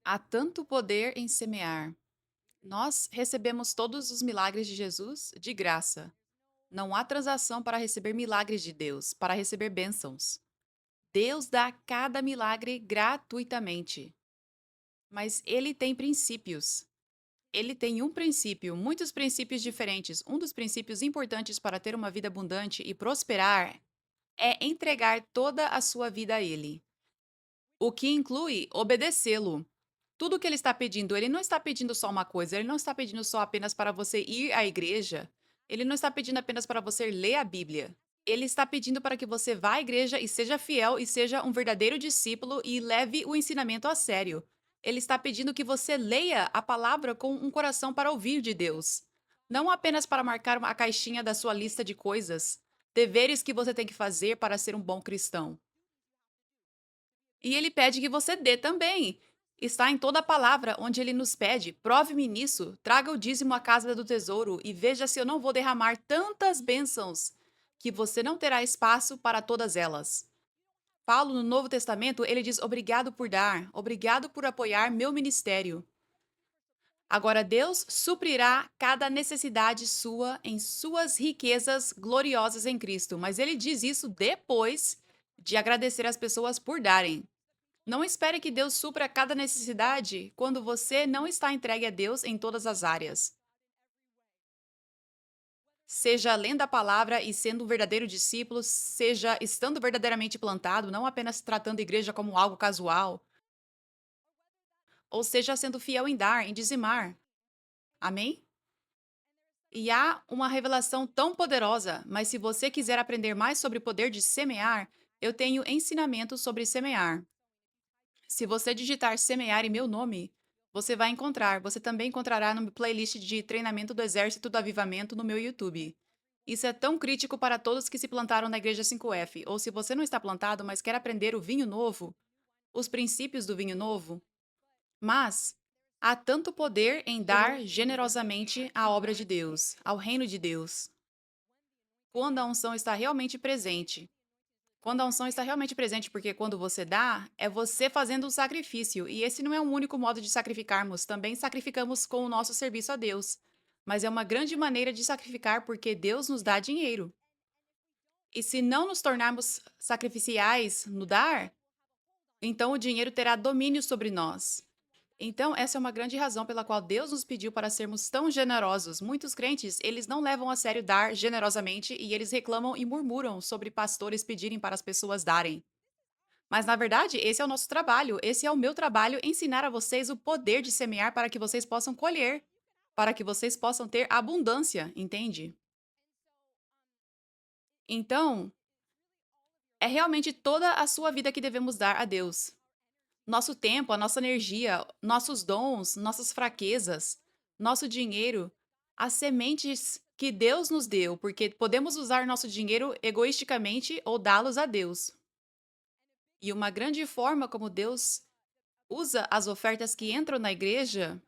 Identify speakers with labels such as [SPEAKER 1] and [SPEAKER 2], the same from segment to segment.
[SPEAKER 1] Há tanto poder em semear. Nós recebemos todos os milagres de Jesus de graça. Não há transação para receber milagres de Deus, para receber bênçãos. Deus dá cada milagre gratuitamente. Mas ele tem princípios. Ele tem um princípio, muitos princípios diferentes. Um dos princípios importantes para ter uma vida abundante e prosperar é entregar toda a sua vida a ele, o que inclui obedecê-lo. Tudo que ele está pedindo, ele não está pedindo só uma coisa, ele não está pedindo só apenas para você ir à igreja, ele não está pedindo apenas para você ler a Bíblia. Ele está pedindo para que você vá à igreja e seja fiel e seja um verdadeiro discípulo e leve o ensinamento a sério. Ele está pedindo que você leia a palavra com um coração para ouvir de Deus. Não apenas para marcar a caixinha da sua lista de coisas, deveres que você tem que fazer para ser um bom cristão. E ele pede que você dê também. Está em toda a palavra onde ele nos pede: prove-me nisso, traga o dízimo à casa do tesouro e veja se eu não vou derramar tantas bênçãos que você não terá espaço para todas elas. Paulo, no Novo Testamento, ele diz: obrigado por dar, obrigado por apoiar meu ministério. Agora, Deus suprirá cada necessidade sua em suas riquezas gloriosas em Cristo, mas ele diz isso depois de agradecer as pessoas por darem. Não espere que Deus supra cada necessidade quando você não está entregue a Deus em todas as áreas. Seja lendo a palavra e sendo um verdadeiro discípulo, seja estando verdadeiramente plantado, não apenas tratando a igreja como algo casual, ou seja sendo fiel em dar, em dizimar. Amém? E há uma revelação tão poderosa, mas se você quiser aprender mais sobre o poder de semear, eu tenho ensinamentos sobre semear. Se você digitar semear em meu nome, você vai encontrar. Você também encontrará no meu playlist de treinamento do Exército do Avivamento no meu YouTube. Isso é tão crítico para todos que se plantaram na Igreja 5F. Ou se você não está plantado, mas quer aprender o vinho novo, os princípios do vinho novo. Mas há tanto poder em dar generosamente à obra de Deus, ao reino de Deus, quando a unção está realmente presente. Quando a unção está realmente presente, porque quando você dá, é você fazendo um sacrifício. E esse não é um único modo de sacrificarmos, também sacrificamos com o nosso serviço a Deus. Mas é uma grande maneira de sacrificar porque Deus nos dá dinheiro. E se não nos tornarmos sacrificiais no dar, então o dinheiro terá domínio sobre nós. Então, essa é uma grande razão pela qual Deus nos pediu para sermos tão generosos. Muitos crentes, eles não levam a sério dar generosamente e eles reclamam e murmuram sobre pastores pedirem para as pessoas darem. Mas na verdade, esse é o nosso trabalho, esse é o meu trabalho, ensinar a vocês o poder de semear para que vocês possam colher, para que vocês possam ter abundância, entende? Então, é realmente toda a sua vida que devemos dar a Deus. Nosso tempo, a nossa energia, nossos dons, nossas fraquezas, nosso dinheiro, as sementes que Deus nos deu, porque podemos usar nosso dinheiro egoisticamente ou dá-los a Deus. E uma grande forma como Deus usa as ofertas que entram na igreja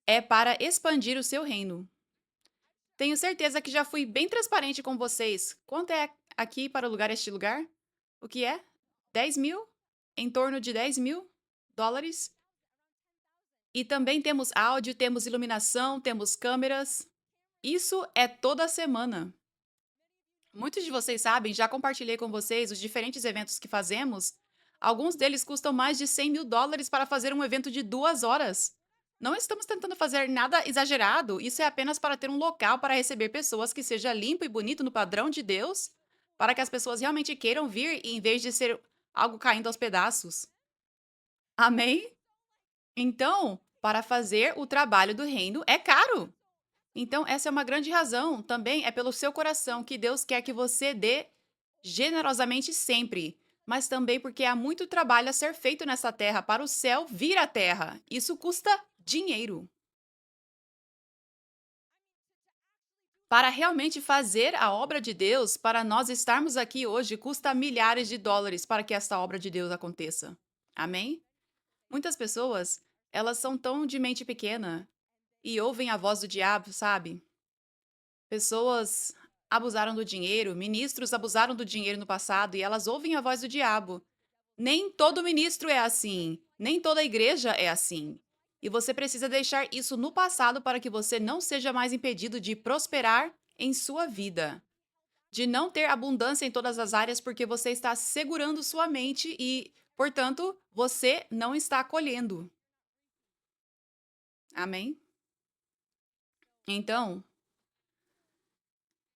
[SPEAKER 1] é para expandir o seu reino. Tenho certeza que já fui bem transparente com vocês. Quanto é aqui para alugar este lugar? O que é? 10.000? Em torno de US$ 10.000? E também temos áudio, temos iluminação, temos câmeras. Isso é toda semana. Muitos de vocês sabem, já compartilhei com vocês os diferentes eventos que fazemos. Alguns deles custam mais de US$ 100.000 para fazer um evento de 2 horas. Não estamos tentando fazer nada exagerado, isso é apenas para ter um local para receber pessoas que seja limpo e bonito no padrão de Deus, para que as pessoas realmente queiram vir em vez de ser algo caindo aos pedaços. Amém? Então, para fazer o trabalho do reino é caro. Então, essa é uma grande razão. Também é pelo seu coração que Deus quer que você dê generosamente sempre. Mas também porque há muito trabalho a ser feito nessa terra para o céu vir à terra. Isso custa dinheiro. Para realmente fazer a obra de Deus, para nós estarmos aqui hoje, custa milhares de dólares para que esta obra de Deus aconteça. Amém? Muitas pessoas, elas são tão de mente pequena e ouvem a voz do diabo, sabe? Pessoas abusaram do dinheiro, ministros abusaram do dinheiro no passado e elas ouvem a voz do diabo. Nem todo ministro é assim, nem toda igreja é assim. E você precisa deixar isso no passado para que você não seja mais impedido de prosperar em sua vida, de não ter abundância em todas as áreas porque você está segurando sua mente e, portanto, você não está colhendo. Amém? Então,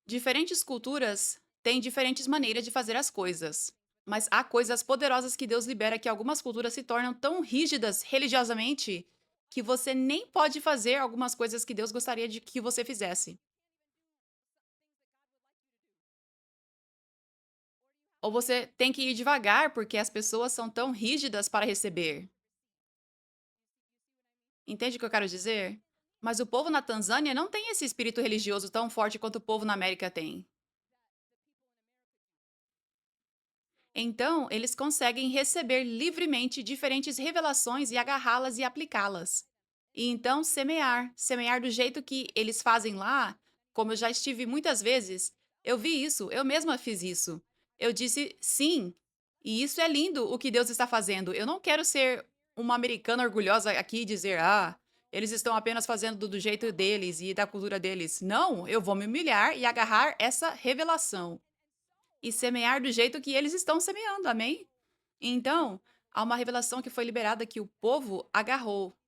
[SPEAKER 1] diferentes culturas têm diferentes maneiras de fazer as coisas. Mas há coisas poderosas que Deus libera que algumas culturas se tornam tão rígidas religiosamente que você nem pode fazer algumas coisas que Deus gostaria de que você fizesse. Ou você tem que ir devagar porque as pessoas são tão rígidas para receber. Entende o que eu quero dizer? Mas o povo na Tanzânia não tem esse espírito religioso tão forte quanto o povo na América tem. Então, eles conseguem receber livremente diferentes revelações e agarrá-las e aplicá-las. E então semear, semear do jeito que eles fazem lá, como eu já estive muitas vezes, eu vi isso, eu mesma fiz isso. Eu disse sim, e isso é lindo o que Deus está fazendo. Eu não quero ser uma americana orgulhosa aqui e dizer, eles estão apenas fazendo do jeito deles e da cultura deles. Não, eu vou me humilhar e agarrar essa revelação e semear do jeito que eles estão semeando, amém? Então, há uma revelação que foi liberada que o povo agarrou,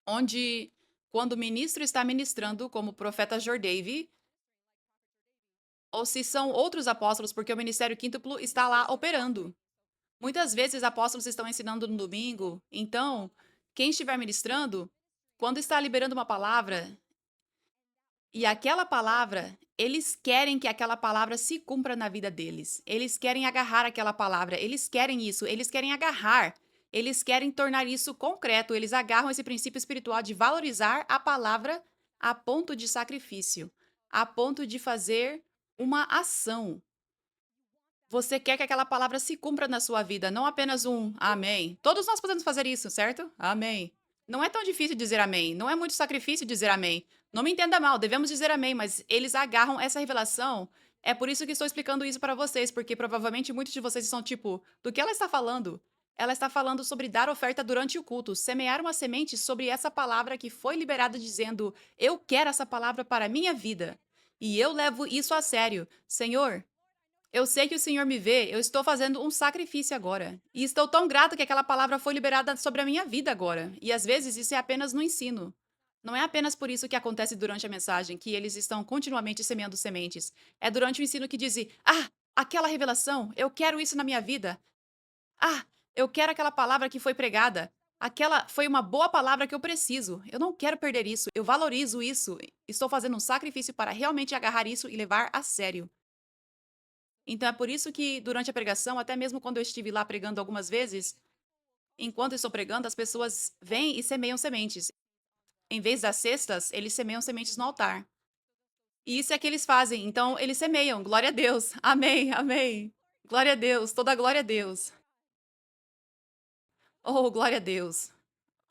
[SPEAKER 1] onde, quando o ministro está ministrando, como o profeta Jordave, ou se são outros apóstolos, porque o ministério quíntuplo está lá operando. Muitas vezes apóstolos estão ensinando no domingo, então, quem estiver ministrando, quando está liberando uma palavra, e aquela palavra, eles querem que aquela palavra se cumpra na vida deles. Eles querem agarrar aquela palavra, eles querem isso, eles querem agarrar. Eles querem tornar isso concreto, eles agarram esse princípio espiritual de valorizar a palavra a ponto de sacrifício, a ponto de fazer uma ação. Você quer que aquela palavra se cumpra na sua vida, não apenas um amém. Todos nós podemos fazer isso, certo? Amém. Não é tão difícil dizer amém, não é muito sacrifício dizer amém. Não me entenda mal, devemos dizer amém, mas eles agarram essa revelação. É por isso que estou explicando isso para vocês, porque provavelmente muitos de vocês são tipo, do que ela está falando? Ela está falando sobre dar oferta durante o culto, semear uma semente sobre essa palavra que foi liberada dizendo: "Eu quero essa palavra para a minha vida". E eu levo isso a sério. Senhor, eu sei que o Senhor me vê, eu estou fazendo um sacrifício agora. E estou tão grata que aquela palavra foi liberada sobre a minha vida agora. E às vezes isso é apenas no ensino. Não é apenas por isso que acontece durante a mensagem, que eles estão continuamente semeando sementes. É durante o ensino que dizem: aquela revelação, eu quero isso na minha vida. Ah, eu quero aquela palavra que foi pregada. Aquela foi uma boa palavra que eu preciso. Eu não quero perder isso. Eu valorizo isso. Estou fazendo um sacrifício para realmente agarrar isso e levar a sério. Então é por isso que durante a pregação, até mesmo quando eu estive lá pregando algumas vezes, enquanto eu estou pregando, as pessoas vêm e semeiam sementes. Em vez das cestas, eles semeiam sementes no altar. E isso é que eles fazem. Então eles semeiam. Glória a Deus. Amém, amém. Glória a Deus. Toda glória a Deus. Oh, glória a Deus.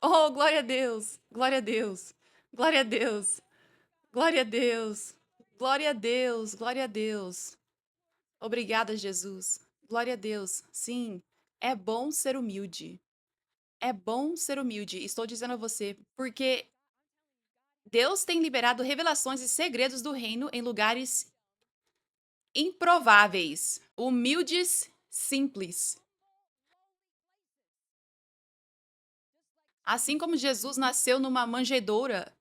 [SPEAKER 1] Oh, glória a Deus. Glória a Deus. Glória a Deus. Glória a Deus. Glória a Deus. Glória a Deus. Obrigada, Jesus. Glória a Deus. Sim, é bom ser humilde. É bom ser humilde, estou dizendo a você, porque Deus tem liberado revelações e segredos do reino em lugares improváveis, humildes, simples. Assim como Jesus nasceu numa manjedoura,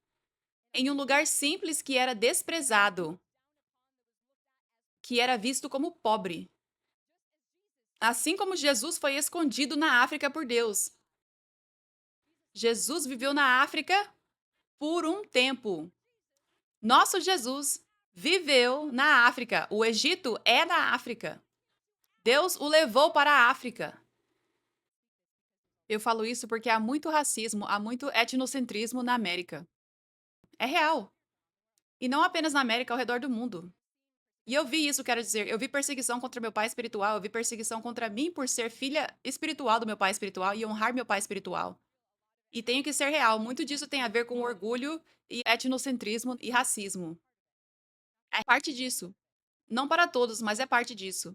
[SPEAKER 1] em um lugar simples que era desprezado, que era visto como pobre. Assim como Jesus foi escondido na África por Deus. Jesus viveu na África por um tempo. Nosso Jesus viveu na África. O Egito é na África. Deus o levou para a África. Eu falo isso porque há muito racismo, há muito etnocentrismo na América. É real. E não apenas na América, ao redor do mundo. E eu vi isso, quero dizer, eu vi perseguição contra meu pai espiritual, eu vi perseguição contra mim por ser filha espiritual do meu pai espiritual e honrar meu pai espiritual. E tenho que ser real, muito disso tem a ver com orgulho e etnocentrismo e racismo. É parte disso. Não para todos, mas é parte disso.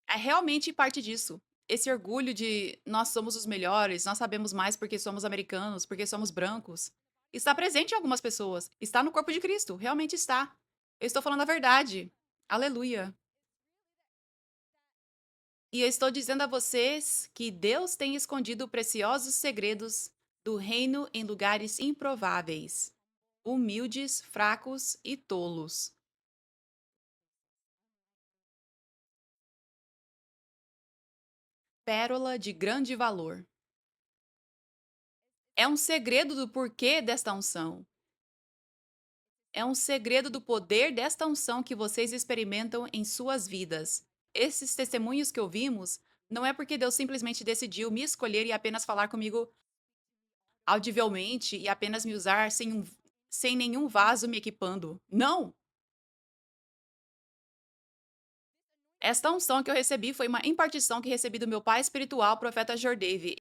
[SPEAKER 1] É realmente parte disso. Esse orgulho de nós somos os melhores, nós sabemos mais porque somos americanos, porque somos brancos, está presente em algumas pessoas. Está no corpo de Cristo, realmente está. Eu estou falando a verdade. Aleluia. E eu estou dizendo a vocês que Deus tem escondido preciosos segredos do reino em lugares improváveis, humildes, fracos e tolos. Pérola de grande valor. É um segredo do porquê desta unção. É um segredo do poder desta unção que vocês experimentam em suas vidas. Esses testemunhos que ouvimos não é porque Deus simplesmente decidiu me escolher e apenas falar comigo audivelmente e apenas me usar sem nenhum vaso me equipando. Não! Esta unção que eu recebi foi uma impartição que recebi do meu pai espiritual, profeta Jordave.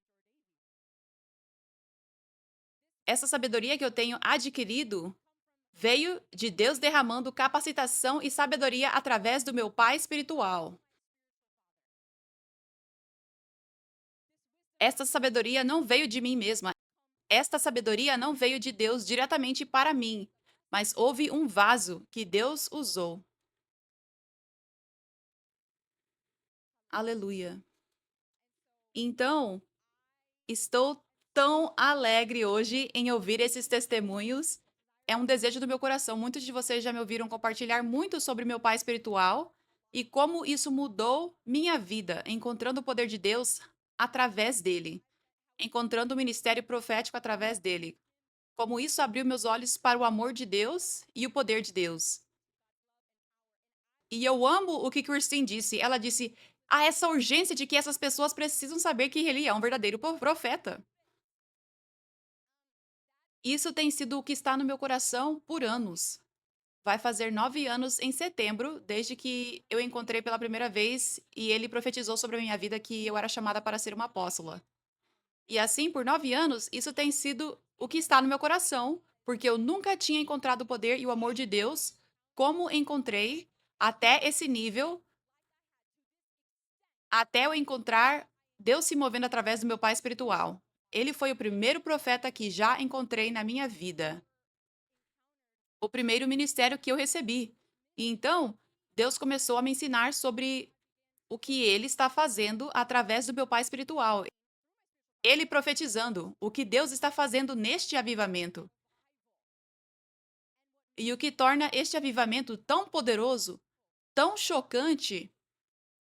[SPEAKER 1] Essa sabedoria que eu tenho adquirido veio de Deus derramando capacitação e sabedoria através do meu pai espiritual. Esta sabedoria não veio de mim mesma. Esta sabedoria não veio de Deus diretamente para mim, mas houve um vaso que Deus usou. Aleluia. Então, estou tão alegre hoje em ouvir esses testemunhos. É um desejo do meu coração. Muitos de vocês já me ouviram compartilhar muito sobre meu pai espiritual e como isso mudou minha vida, encontrando o poder de Deus através dele, encontrando o ministério profético através dele. Como isso abriu meus olhos para o amor de Deus e o poder de Deus. E eu amo o que Christine disse. Ela disse: há essa urgência de que essas pessoas precisam saber que ele é um verdadeiro profeta. Isso tem sido o que está no meu coração por anos. Vai fazer 9 anos em setembro, desde que eu encontrei pela primeira vez e ele profetizou sobre a minha vida que eu era chamada para ser uma apóstola. E assim, por 9 anos, isso tem sido o que está no meu coração, porque eu nunca tinha encontrado o poder e o amor de Deus como encontrei até esse nível, até eu encontrar Deus se movendo através do meu pai espiritual. Ele foi o primeiro profeta que já encontrei na minha vida, o primeiro ministério que eu recebi. E então, Deus começou a me ensinar sobre o que ele está fazendo através do meu pai espiritual. Ele profetizando o que Deus está fazendo neste avivamento. E o que torna este avivamento tão poderoso, tão chocante.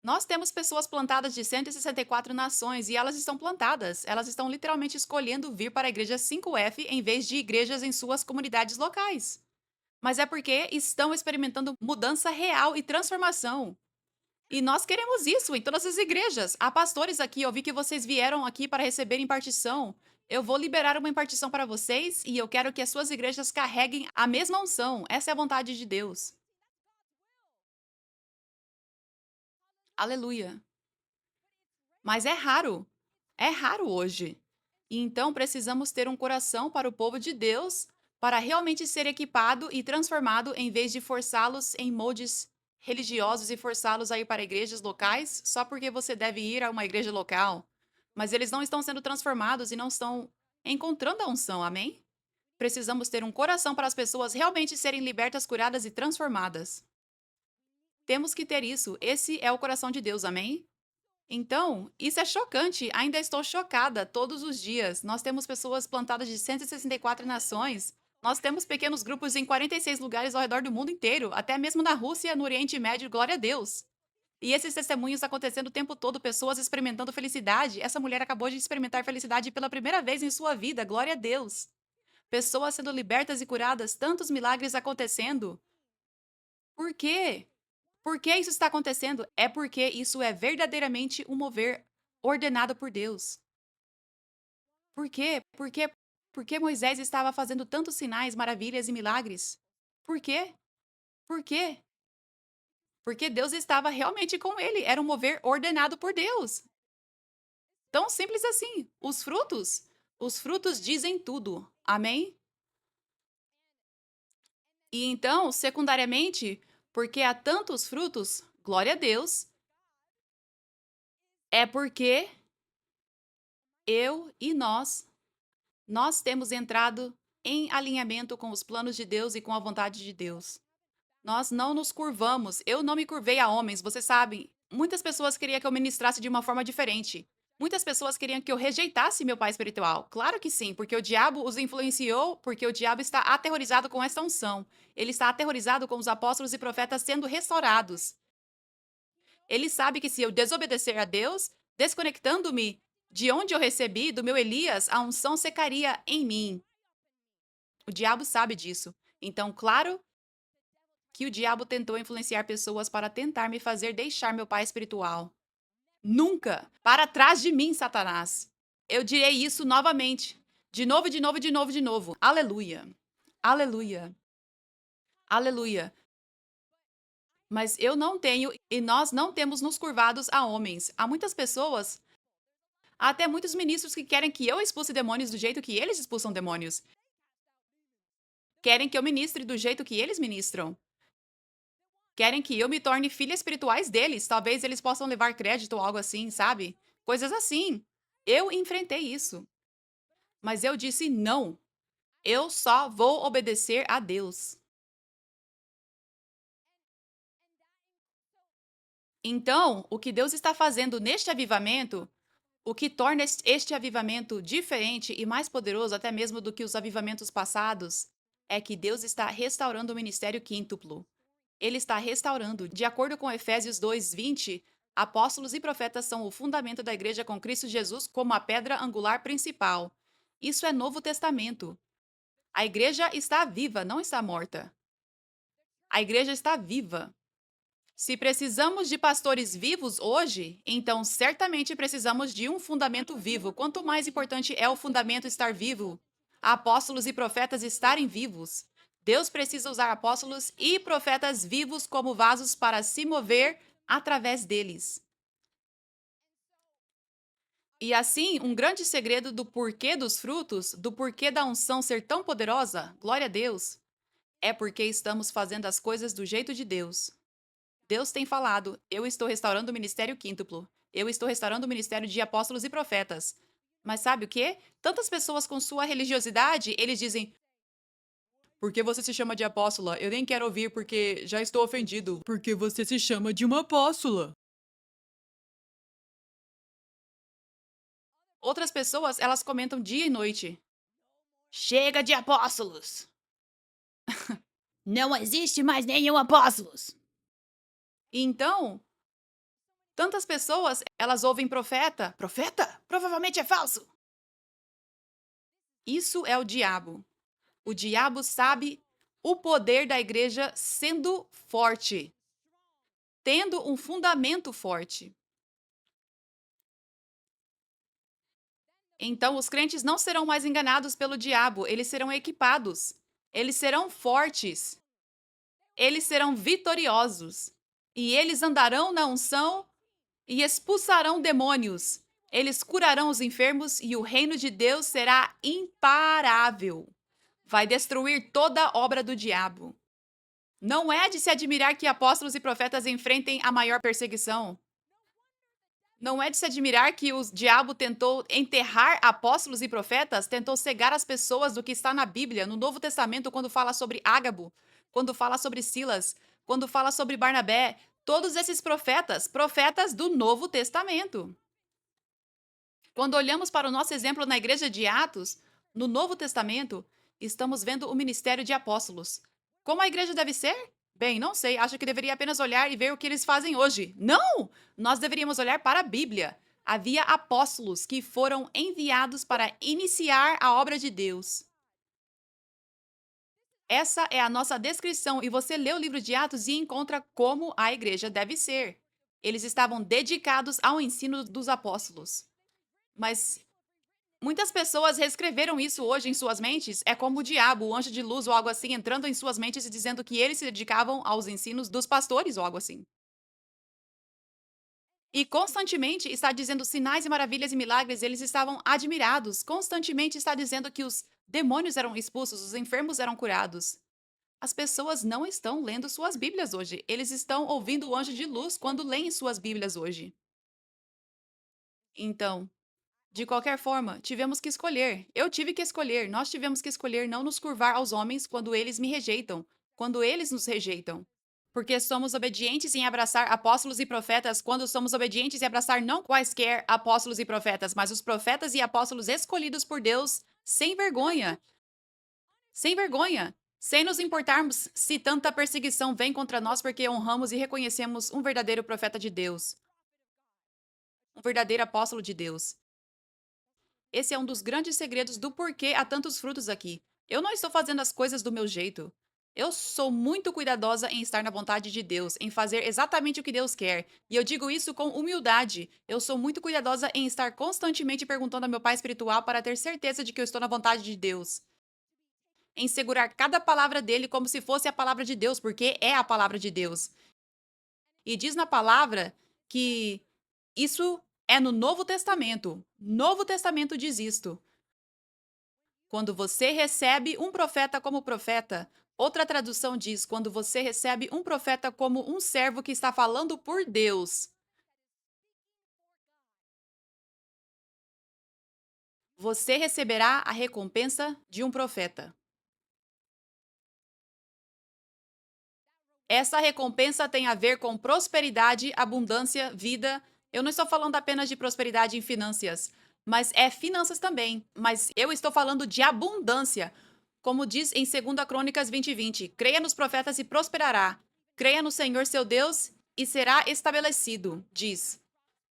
[SPEAKER 1] Nós temos pessoas plantadas de 164 nações e elas estão plantadas. Elas estão literalmente escolhendo vir para a igreja 5F em vez de igrejas em suas comunidades locais. Mas é porque estão experimentando mudança real e transformação. E nós queremos isso em todas as igrejas. Há pastores aqui, eu vi que vocês vieram aqui para receber impartição. Eu vou liberar uma impartição para vocês e eu quero que as suas igrejas carreguem a mesma unção. Essa é a vontade de Deus. Aleluia. Mas é raro. É raro hoje. E então precisamos ter um coração para o povo de Deus para realmente ser equipado e transformado em vez de forçá-los em moldes religiosos e forçá-los a ir para igrejas locais só porque você deve ir a uma igreja local. Mas eles não estão sendo transformados e não estão encontrando a unção, amém? Precisamos ter um coração para as pessoas realmente serem libertas, curadas e transformadas. Temos que ter isso. Esse é o coração de Deus, amém? Então, isso é chocante. Ainda estou chocada todos os dias. Nós temos pessoas plantadas de 164 nações. Nós temos pequenos grupos em 46 lugares ao redor do mundo inteiro, até mesmo na Rússia, no Oriente Médio, glória a Deus. E esses testemunhos acontecendo o tempo todo, pessoas experimentando felicidade. Essa mulher acabou de experimentar felicidade pela primeira vez em sua vida, glória a Deus. Pessoas sendo libertas e curadas, tantos milagres acontecendo. Por quê? Por que isso está acontecendo? É porque isso é verdadeiramente um mover ordenado por Deus. Por quê? Porque Moisés estava fazendo tantos sinais, maravilhas e milagres? Por quê? Por quê? Porque Deus estava realmente com ele. Era um mover ordenado por Deus. Tão simples assim. Os frutos dizem tudo. Amém? E então, secundariamente, porque há tantos frutos, glória a Deus, é porque eu e nós temos entrado em alinhamento com os planos de Deus e com a vontade de Deus. Nós não nos curvamos. Eu não me curvei a homens, vocês sabem. Muitas pessoas queriam que eu ministrasse de uma forma diferente. Muitas pessoas queriam que eu rejeitasse meu pai espiritual. Claro que sim, porque o diabo os influenciou, porque o diabo está aterrorizado com essa unção. Ele está aterrorizado com os apóstolos e profetas sendo restaurados. Ele sabe que se eu desobedecer a Deus, desconectando-me de onde eu recebi, do meu Elias, a unção secaria em mim. O diabo sabe disso. Então, claro que o diabo tentou influenciar pessoas para tentar me fazer deixar meu pai espiritual. Nunca! Para trás de mim, Satanás! Eu direi isso novamente. De novo, de novo, de novo, de novo. Aleluia. Aleluia. Aleluia. Mas eu não tenho e nós não temos nos curvados a homens. Há muitas pessoas, há até muitos ministros que querem que eu expulse demônios do jeito que eles expulsam demônios. Querem que eu ministre do jeito que eles ministram. Querem que eu me torne filha espirituais deles. Talvez eles possam levar crédito ou algo assim, sabe? Coisas assim. Eu enfrentei isso. Mas eu disse não. Eu só vou obedecer a Deus. Então, o que Deus está fazendo neste avivamento, o que torna este avivamento diferente e mais poderoso até mesmo do que os avivamentos passados, é que Deus está restaurando o ministério quíntuplo. Ele está restaurando. De acordo com Efésios 2:20, apóstolos e profetas são o fundamento da igreja com Cristo Jesus como a pedra angular principal. Isso é Novo Testamento. A igreja está viva, não está morta. A igreja está viva. Se precisamos de pastores vivos hoje, então certamente precisamos de um fundamento vivo. Quanto mais importante é o fundamento estar vivo, apóstolos e profetas estarem vivos. Deus precisa usar apóstolos e profetas vivos como vasos para se mover através deles. E assim, um grande segredo do porquê dos frutos, do porquê da unção ser tão poderosa, glória a Deus, é porque estamos fazendo as coisas do jeito de Deus. Deus tem falado: eu estou restaurando o ministério quíntuplo. Eu estou restaurando o ministério de apóstolos e profetas. Mas sabe o quê? Tantas pessoas com sua religiosidade, eles dizem: por que você se chama de apóstola? Eu nem quero ouvir porque já estou ofendido. Porque você se chama de uma apóstola. Outras pessoas, elas comentam dia e noite: chega de apóstolos! Não existe mais nenhum apóstolos! Então, tantas pessoas, elas ouvem profeta. Profeta? Provavelmente é falso. Isso é o diabo. O diabo sabe o poder da igreja sendo forte, tendo um fundamento forte. Então, os crentes não serão mais enganados pelo diabo, eles serão equipados, eles serão fortes, eles serão vitoriosos, e eles andarão na unção e expulsarão demônios. Eles curarão os enfermos e o reino de Deus será imparável. Vai destruir toda a obra do diabo. Não é de se admirar que apóstolos e profetas enfrentem a maior perseguição. Não é de se admirar que o diabo tentou enterrar apóstolos e profetas, tentou cegar as pessoas do que está na Bíblia, no Novo Testamento, quando fala sobre Ágabo, quando fala sobre Silas, quando fala sobre Barnabé, todos esses profetas, profetas do Novo Testamento. Quando olhamos para o nosso exemplo na igreja de Atos, no Novo Testamento, estamos vendo o ministério de apóstolos. Como a igreja deve ser? Bem, não sei, acho que deveria apenas olhar e ver o que eles fazem hoje. Não! Nós deveríamos olhar para a Bíblia. Havia apóstolos que foram enviados para iniciar a obra de Deus. Essa é a nossa descrição, e você lê o livro de Atos e encontra como a igreja deve ser. Eles estavam dedicados ao ensino dos apóstolos. Mas muitas pessoas reescreveram isso hoje em suas mentes. É como o diabo, o anjo de luz ou algo assim, entrando em suas mentes e dizendo que eles se dedicavam aos ensinos dos pastores ou algo assim. E constantemente está dizendo sinais e maravilhas e milagres, eles estavam admirados. Constantemente está dizendo que os demônios eram expulsos, os enfermos eram curados. As pessoas não estão lendo suas Bíblias hoje. Eles estão ouvindo o anjo de luz quando leem suas Bíblias hoje. Então, de qualquer forma, tivemos que escolher. Eu tive que escolher. Nós tivemos que escolher não nos curvar aos homens quando eles me rejeitam, quando eles nos rejeitam. Porque somos obedientes em abraçar apóstolos e profetas quando somos obedientes em abraçar não quaisquer apóstolos e profetas, mas os profetas e apóstolos escolhidos por Deus sem vergonha. Sem vergonha. Sem nos importarmos se tanta perseguição vem contra nós porque honramos e reconhecemos um verdadeiro profeta de Deus, um verdadeiro apóstolo de Deus. Esse é um dos grandes segredos do porquê há tantos frutos aqui. Eu não estou fazendo as coisas do meu jeito. Eu sou muito cuidadosa em estar na vontade de Deus, em fazer exatamente o que Deus quer. E eu digo isso com humildade. Eu sou muito cuidadosa em estar constantemente perguntando ao meu pai espiritual para ter certeza de que eu estou na vontade de Deus. Em segurar cada palavra dele como se fosse a palavra de Deus, porque é a palavra de Deus. E diz na palavra que isso é no Novo Testamento. Novo Testamento diz isto. Quando você recebe um profeta como profeta, outra tradução diz: quando você recebe um profeta como um servo que está falando por Deus, você receberá a recompensa de um profeta. Essa recompensa tem a ver com prosperidade, abundância, vida. Eu não estou falando apenas de prosperidade em finanças, mas é finanças também. Mas eu estou falando de abundância. Como diz em 2 Crônicas 20:20, creia nos profetas e prosperará. Creia no Senhor seu Deus e será estabelecido, diz.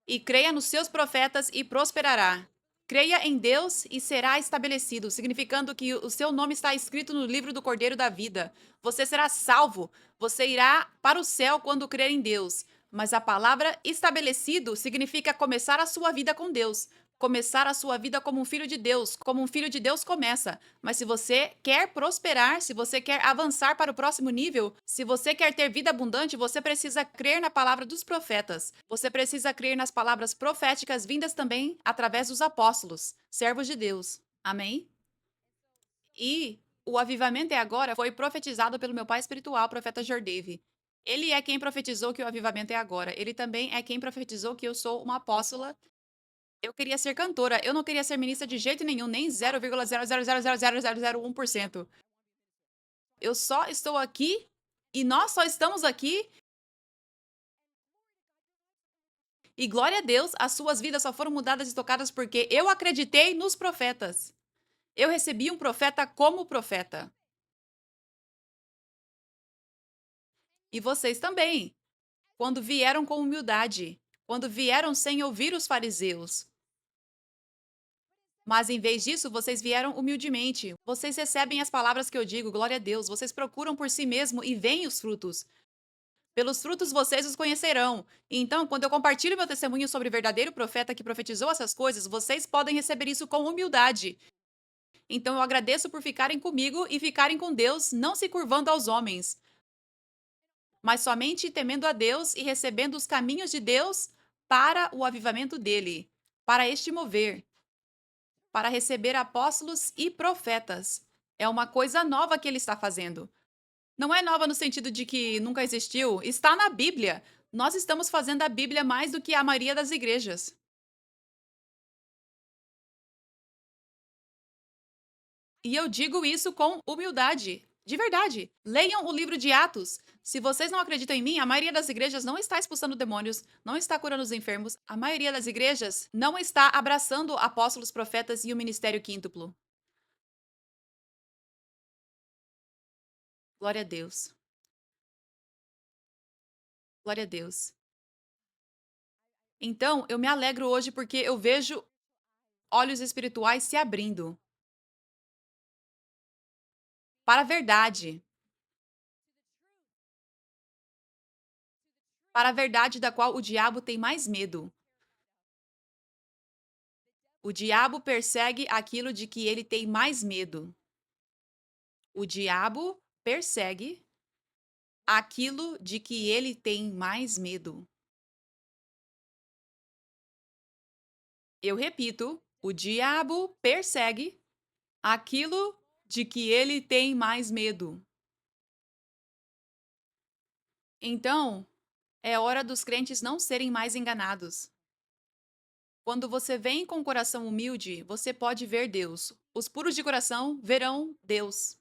[SPEAKER 1] E creia nos seus profetas e prosperará. Creia em Deus e será estabelecido, significando que o seu nome está escrito no livro do Cordeiro da Vida. Você será salvo, você irá para o céu quando crer em Deus. Mas a palavra estabelecido significa começar a sua vida com Deus. Começar a sua vida como um filho de Deus, como um filho de Deus começa. Mas se você quer prosperar, se você quer avançar para o próximo nível, se você quer ter vida abundante, você precisa crer na palavra dos profetas. Você precisa crer nas palavras proféticas vindas também através dos apóstolos, servos de Deus. Amém? E o avivamento é agora foi profetizado pelo meu pai espiritual, o profeta Jordeve. Ele é quem profetizou que o avivamento é agora. Ele também é quem profetizou que eu sou uma apóstola. Eu queria ser cantora, eu não queria ser ministra de jeito nenhum, nem 0,000000001%. Eu só estou aqui e nós só estamos aqui e glória a Deus, as suas vidas só foram mudadas e tocadas porque eu acreditei nos profetas. Eu recebi um profeta como profeta. E vocês também, quando vieram com humildade, quando vieram sem ouvir os fariseus. Mas em vez disso, vocês vieram humildemente. Vocês recebem as palavras que eu digo, glória a Deus. Vocês procuram por si mesmo e veem os frutos. Pelos frutos vocês os conhecerão. Então, quando eu compartilho meu testemunho sobre o verdadeiro profeta que profetizou essas coisas, vocês podem receber isso com humildade. Então, eu agradeço por ficarem comigo e ficarem com Deus, não se curvando aos homens, mas somente temendo a Deus e recebendo os caminhos de Deus para o avivamento dele, para este mover, para receber apóstolos e profetas. É uma coisa nova que ele está fazendo. Não é nova no sentido de que nunca existiu, está na Bíblia. Nós estamos fazendo a Bíblia mais do que a maioria das igrejas. E eu digo isso com humildade. De verdade. Leiam o livro de Atos. Se vocês não acreditam em mim, a maioria das igrejas não está expulsando demônios, não está curando os enfermos. A maioria das igrejas não está abraçando apóstolos, profetas e o ministério quíntuplo. Glória a Deus. Glória a Deus. Então, eu me alegro hoje porque eu vejo olhos espirituais se abrindo para a verdade, para a verdade da qual o diabo tem mais medo. O diabo persegue aquilo de que ele tem mais medo. O diabo persegue aquilo de que ele tem mais medo. Eu repito, o diabo persegue aquilo de que ele tem mais medo. Então, é hora dos crentes não serem mais enganados. Quando você vem com o coração humilde, você pode ver Deus. Os puros de coração verão Deus.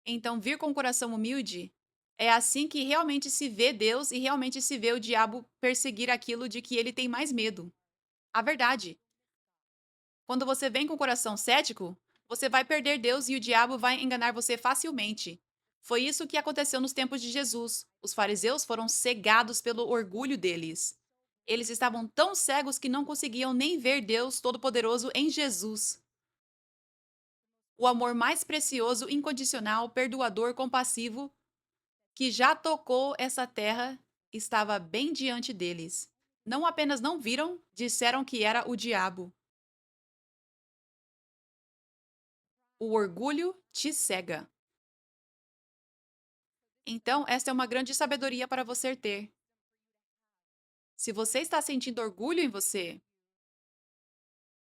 [SPEAKER 1] Então, vir com o coração humilde é assim que realmente se vê Deus e realmente se vê o diabo perseguir aquilo de que ele tem mais medo. A verdade. Quando você vem com o coração cético, você vai perder Deus e o diabo vai enganar você facilmente. Foi isso que aconteceu nos tempos de Jesus. Os fariseus foram cegados pelo orgulho deles. Eles estavam tão cegos que não conseguiam nem ver Deus Todo-Poderoso em Jesus. O amor mais precioso, incondicional, perdoador, compassivo, que já tocou essa terra, estava bem diante deles. Não apenas não viram, disseram que era o diabo. O orgulho te cega. Então, esta é uma grande sabedoria para você ter. Se você está sentindo orgulho em você,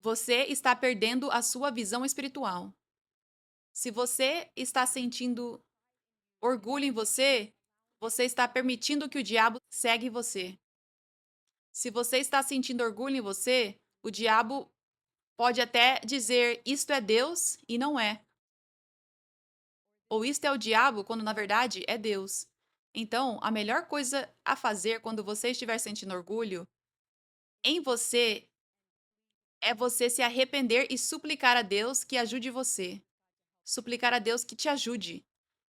[SPEAKER 1] você está perdendo a sua visão espiritual. Se você está sentindo orgulho em você, você está permitindo que o diabo segue você. Se você está sentindo orgulho em você, o diabo pode até dizer isto é Deus e não é. Ou isto é o diabo, quando na verdade é Deus. Então, a melhor coisa a fazer quando você estiver sentindo orgulho em você é você se arrepender e suplicar a Deus que ajude você. Suplicar a Deus que te ajude.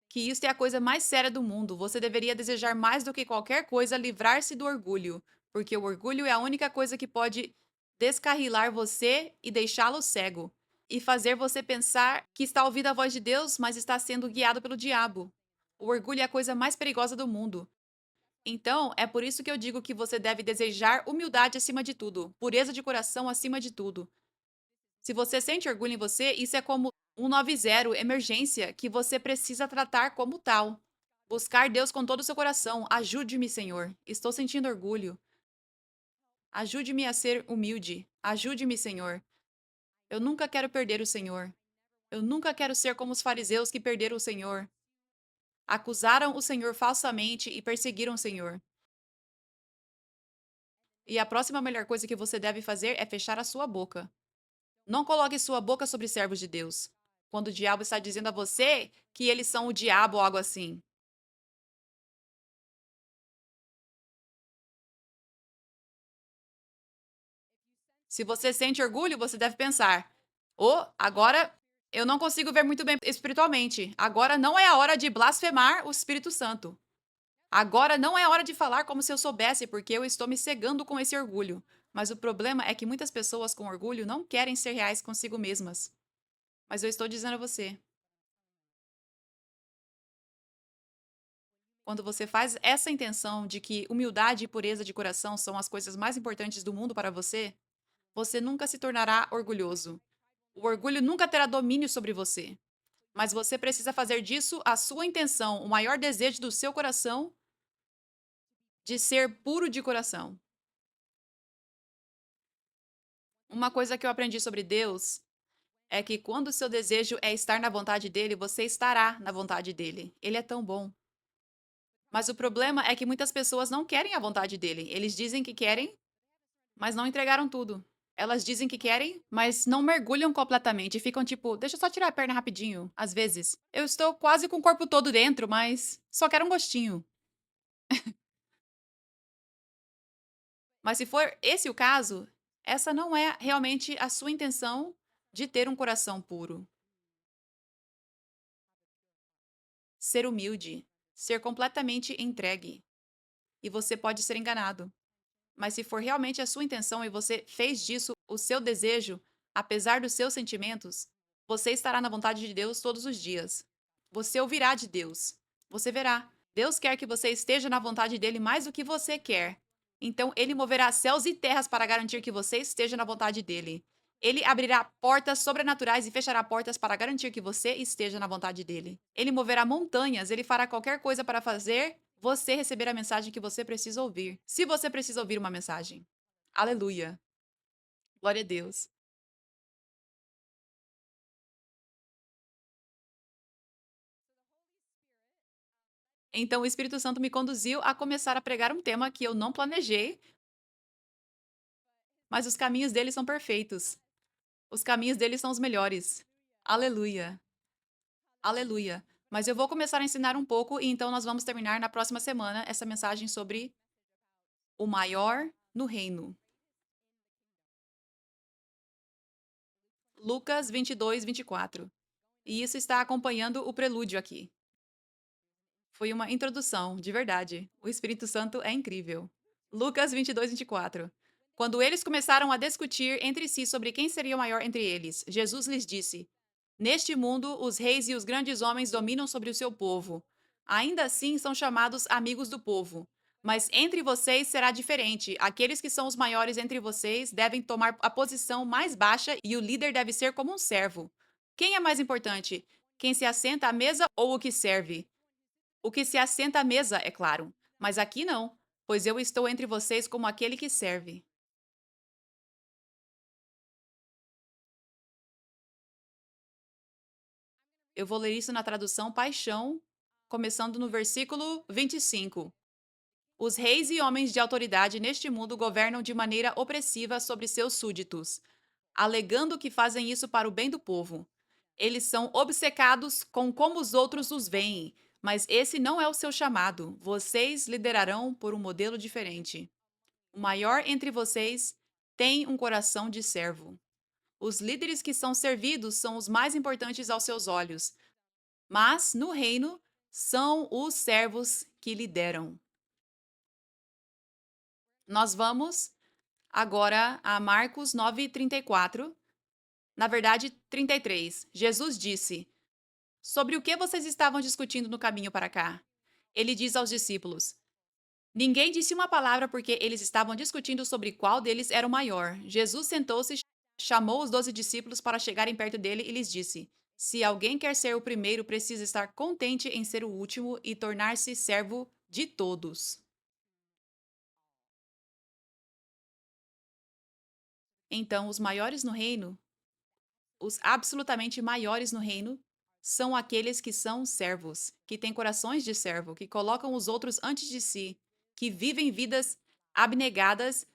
[SPEAKER 1] Que isso é a coisa mais séria do mundo. Você deveria desejar mais do que qualquer coisa livrar-se do orgulho, porque o orgulho é a única coisa que pode descarrilar você e deixá-lo cego e fazer você pensar que está ouvindo a voz de Deus, mas está sendo guiado pelo diabo. O orgulho é a coisa mais perigosa do mundo. Então, é por isso que eu digo que você deve desejar humildade acima de tudo, pureza de coração acima de tudo. Se você sente orgulho em você, isso é como 190, emergência, que você precisa tratar como tal. Buscar Deus com todo o seu coração. Ajude-me, Senhor. Estou sentindo orgulho. Ajude-me a ser humilde. Ajude-me, Senhor. Eu nunca quero perder o Senhor. Eu nunca quero ser como os fariseus que perderam o Senhor. Acusaram o Senhor falsamente e perseguiram o Senhor. E a próxima melhor coisa que você deve fazer é fechar a sua boca. Não coloque sua boca sobre servos de Deus. Quando o diabo está dizendo a você que eles são o diabo ou algo assim. Se você sente orgulho, você deve pensar: "Oh, agora eu não consigo ver muito bem espiritualmente. Agora não é a hora de blasfemar o Espírito Santo. Agora não é a hora de falar como se eu soubesse, porque eu estou me cegando com esse orgulho." Mas o problema é que muitas pessoas com orgulho não querem ser reais consigo mesmas. Mas eu estou dizendo a você, quando você faz essa intenção de que humildade e pureza de coração são as coisas mais importantes do mundo para você, você nunca se tornará orgulhoso. O orgulho nunca terá domínio sobre você. Mas você precisa fazer disso a sua intenção, o maior desejo do seu coração de ser puro de coração. Uma coisa que eu aprendi sobre Deus é que quando o seu desejo é estar na vontade dele, você estará na vontade dele. Ele é tão bom. Mas o problema é que muitas pessoas não querem a vontade dele. Eles dizem que querem, mas não entregaram tudo. Elas dizem que querem, mas não mergulham completamente. Ficam tipo, deixa eu só tirar a perna rapidinho. Às vezes, eu estou quase com o corpo todo dentro, mas só quero um gostinho. Mas se for esse o caso, essa não é realmente a sua intenção de ter um coração puro. Ser humilde, ser completamente entregue. E você pode ser enganado. Mas se for realmente a sua intenção e você fez disso o seu desejo, apesar dos seus sentimentos, você estará na vontade de Deus todos os dias. Você ouvirá de Deus. Você verá. Deus quer que você esteja na vontade dele mais do que você quer. Então, ele moverá céus e terras para garantir que você esteja na vontade dele. Ele abrirá portas sobrenaturais e fechará portas para garantir que você esteja na vontade dele. Ele moverá montanhas, ele fará qualquer coisa para fazer você receber a mensagem que você precisa ouvir. Se você precisa ouvir uma mensagem. Aleluia. Glória a Deus. Então o Espírito Santo me conduziu a começar a pregar um tema que eu não planejei, mas os caminhos dele são perfeitos. Os caminhos dele são os melhores. Aleluia. Aleluia. Mas eu vou começar a ensinar um pouco e então nós vamos terminar na próxima semana essa mensagem sobre o maior no reino. Lucas 22, 24. E isso está acompanhando o prelúdio aqui. Foi uma introdução, de verdade. O Espírito Santo é incrível. Lucas 22, 24. Quando eles começaram a discutir entre si sobre quem seria o maior entre eles, Jesus lhes disse: Neste mundo, os reis e os grandes homens dominam sobre o seu povo. Ainda assim, são chamados amigos do povo. Mas entre vocês será diferente. Aqueles que são os maiores entre vocês devem tomar a posição mais baixa e o líder deve ser como um servo. Quem é mais importante? Quem se assenta à mesa ou o que serve? O que se assenta à mesa, é claro. Mas aqui não, pois eu estou entre vocês como aquele que serve. Eu vou ler isso na tradução Paixão, começando no versículo 25. Os reis e homens de autoridade neste mundo governam de maneira opressiva sobre seus súditos, alegando que fazem isso para o bem do povo. Eles são obcecados com como os outros os veem, mas esse não é o seu chamado. Vocês liderarão por um modelo diferente. O maior entre vocês tem um coração de servo. Os líderes que são servidos são os mais importantes aos seus olhos, mas no reino são os servos que lideram. Nós vamos agora a Marcos 9:34, na verdade 33. Jesus disse: Sobre o que vocês estavam discutindo no caminho para cá? Ele diz aos discípulos: Ninguém disse uma palavra porque eles estavam discutindo sobre qual deles era o maior. Jesus sentou-se, chamou os 12 discípulos para chegarem perto dele e lhes disse: Se alguém quer ser o primeiro, precisa estar contente em ser o último e tornar-se servo de todos. Então, os maiores no reino, os absolutamente maiores no reino, são aqueles que são servos, que têm corações de servo, que colocam os outros antes de si, que vivem vidas abnegadas,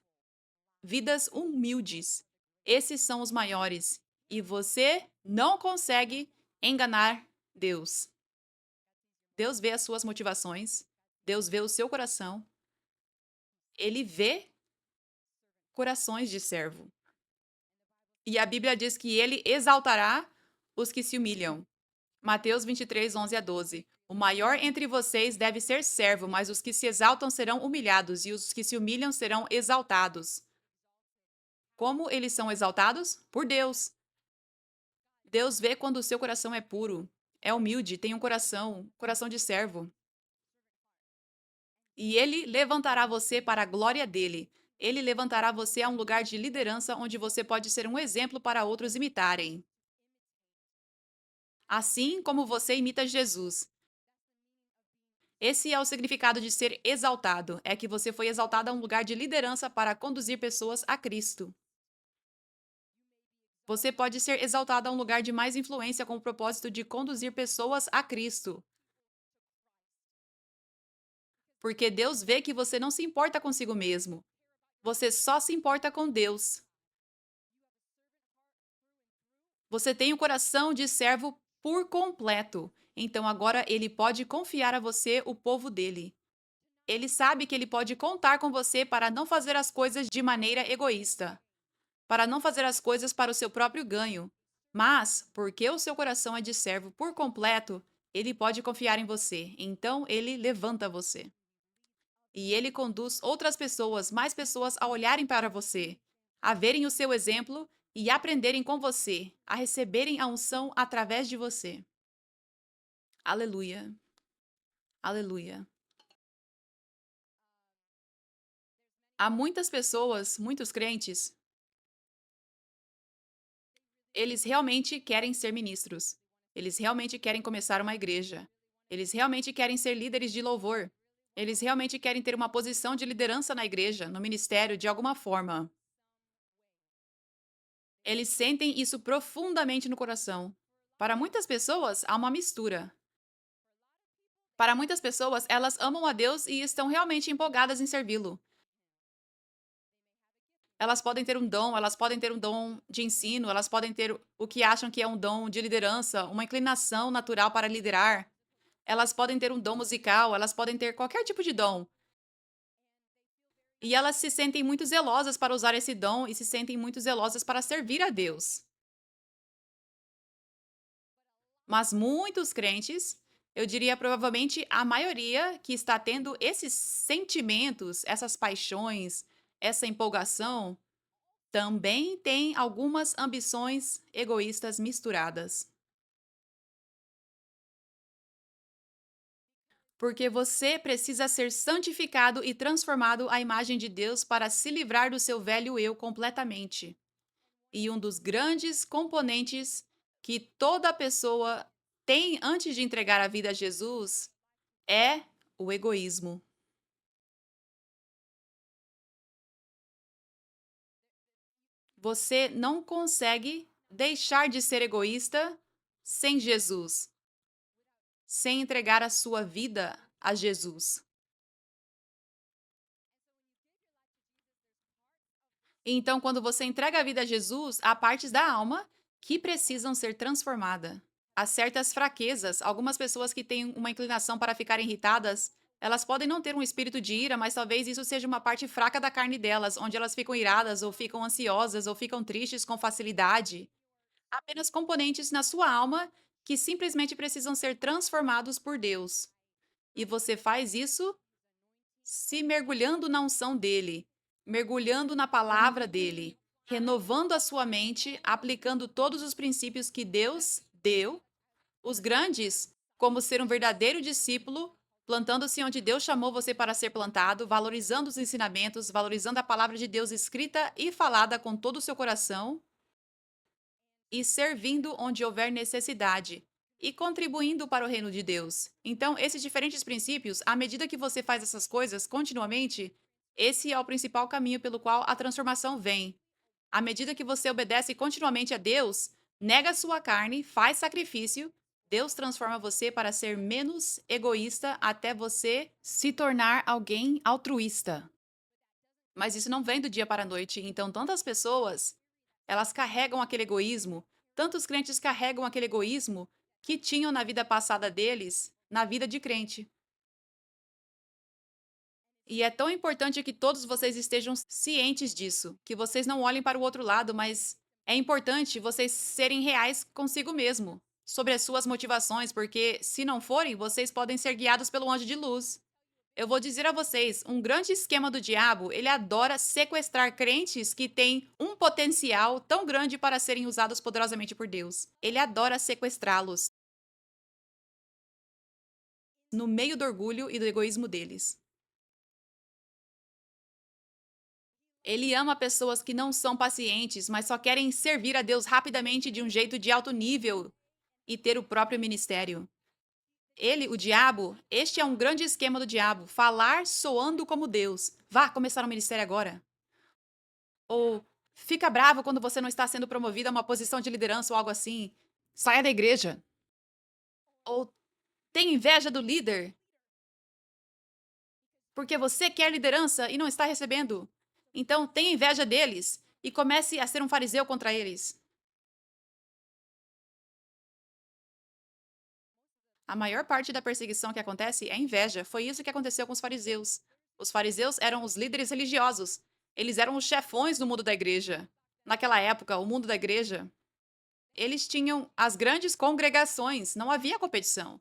[SPEAKER 1] vidas humildes. Esses são os maiores. E você não consegue enganar Deus. Deus vê as suas motivações, Deus vê o seu coração, ele vê corações de servo. E a Bíblia diz que ele exaltará os que se humilham. Mateus 23, 11 a 12. O maior entre vocês deve ser servo, mas os que se exaltam serão humilhados, e os que se humilham serão exaltados. Como eles são exaltados? Por Deus. Deus vê quando o seu coração é puro, é humilde, tem um coração de servo. E ele levantará você para a glória dele. Ele levantará você a um lugar de liderança onde você pode ser um exemplo para outros imitarem. Assim como você imita Jesus. Esse é o significado de ser exaltado, é que você foi exaltado a um lugar de liderança para conduzir pessoas a Cristo. Você pode ser exaltado a um lugar de mais influência com o propósito de conduzir pessoas a Cristo. Porque Deus vê que você não se importa consigo mesmo. Você só se importa com Deus. Você tem o coração de servo por completo. Então agora ele pode confiar a você o povo dele. Ele sabe que ele pode contar com você para não fazer as coisas de maneira egoísta, para não fazer as coisas para o seu próprio ganho. Mas, porque o seu coração é de servo por completo, ele pode confiar em você. Então ele levanta você. E ele conduz outras pessoas, mais pessoas, a olharem para você, a verem o seu exemplo e aprenderem com você, a receberem a unção através de você. Aleluia. Aleluia. Há muitas pessoas, muitos crentes, eles realmente querem ser ministros. Eles realmente querem começar uma igreja. Eles realmente querem ser líderes de louvor. Eles realmente querem ter uma posição de liderança na igreja, no ministério, de alguma forma. Eles sentem isso profundamente no coração. Para muitas pessoas, há uma mistura. Para muitas pessoas, elas amam a Deus e estão realmente empolgadas em servi-lo. Elas podem ter um dom, elas podem ter um dom de ensino, elas podem ter o que acham que é um dom de liderança, uma inclinação natural para liderar. Elas podem ter um dom musical, elas podem ter qualquer tipo de dom. E elas se sentem muito zelosas para usar esse dom e se sentem muito zelosas para servir a Deus. Mas muitos crentes, eu diria provavelmente a maioria que está tendo esses sentimentos, essas paixões, essa empolgação, também tem algumas ambições egoístas misturadas. Porque você precisa ser santificado e transformado à imagem de Deus para se livrar do seu velho eu completamente. E um dos grandes componentes que toda pessoa tem antes de entregar a vida a Jesus é o egoísmo. Você não consegue deixar de ser egoísta sem Jesus, sem entregar a sua vida a Jesus. Então, quando você entrega a vida a Jesus, há partes da alma que precisam ser transformadas. Há certas fraquezas. Algumas pessoas que têm uma inclinação para ficarem irritadas, elas podem não ter um espírito de ira, mas talvez isso seja uma parte fraca da carne delas, onde elas ficam iradas, ou ficam ansiosas, ou ficam tristes com facilidade. Apenas componentes na sua alma que simplesmente precisam ser transformados por Deus. E você faz isso se mergulhando na unção dele, mergulhando na palavra dele, renovando a sua mente, aplicando todos os princípios que Deus deu, os grandes, como ser um verdadeiro discípulo, plantando-se onde Deus chamou você para ser plantado, valorizando os ensinamentos, valorizando a palavra de Deus escrita e falada com todo o seu coração e servindo onde houver necessidade e contribuindo para o reino de Deus. Então, esses diferentes princípios, à medida que você faz essas coisas continuamente, esse é o principal caminho pelo qual a transformação vem. À medida que você obedece continuamente a Deus, nega a sua carne, faz sacrifício, Deus transforma você para ser menos egoísta até você se tornar alguém altruísta. Mas isso não vem do dia para a noite, então tantas pessoas, elas carregam aquele egoísmo, tantos crentes carregam aquele egoísmo que tinham na vida passada deles, na vida de crente. E é tão importante que todos vocês estejam cientes disso, que vocês não olhem para o outro lado, mas é importante vocês serem reais consigo mesmo, sobre as suas motivações, porque se não forem, vocês podem ser guiados pelo anjo de luz. Eu vou dizer a vocês, um grande esquema do diabo, ele adora sequestrar crentes que têm um potencial tão grande para serem usados poderosamente por Deus. Ele adora sequestrá-los no meio do orgulho e do egoísmo deles. Ele ama pessoas que não são pacientes, mas só querem servir a Deus rapidamente de um jeito de alto nível e ter o próprio ministério. Ele, o diabo, este é um grande esquema do diabo, falar soando como Deus. Vá começar um ministério agora. Ou fica bravo quando você não está sendo promovido a uma posição de liderança ou algo assim. Saia da igreja. Ou tem inveja do líder porque você quer liderança e não está recebendo. Então tenha inveja deles e comece a ser um fariseu contra eles. A maior parte da perseguição que acontece é inveja. Foi isso que aconteceu com os fariseus. Os fariseus eram os líderes religiosos. Eles eram os chefões do mundo da igreja. Naquela época, o mundo da igreja, eles tinham as grandes congregações, não havia competição.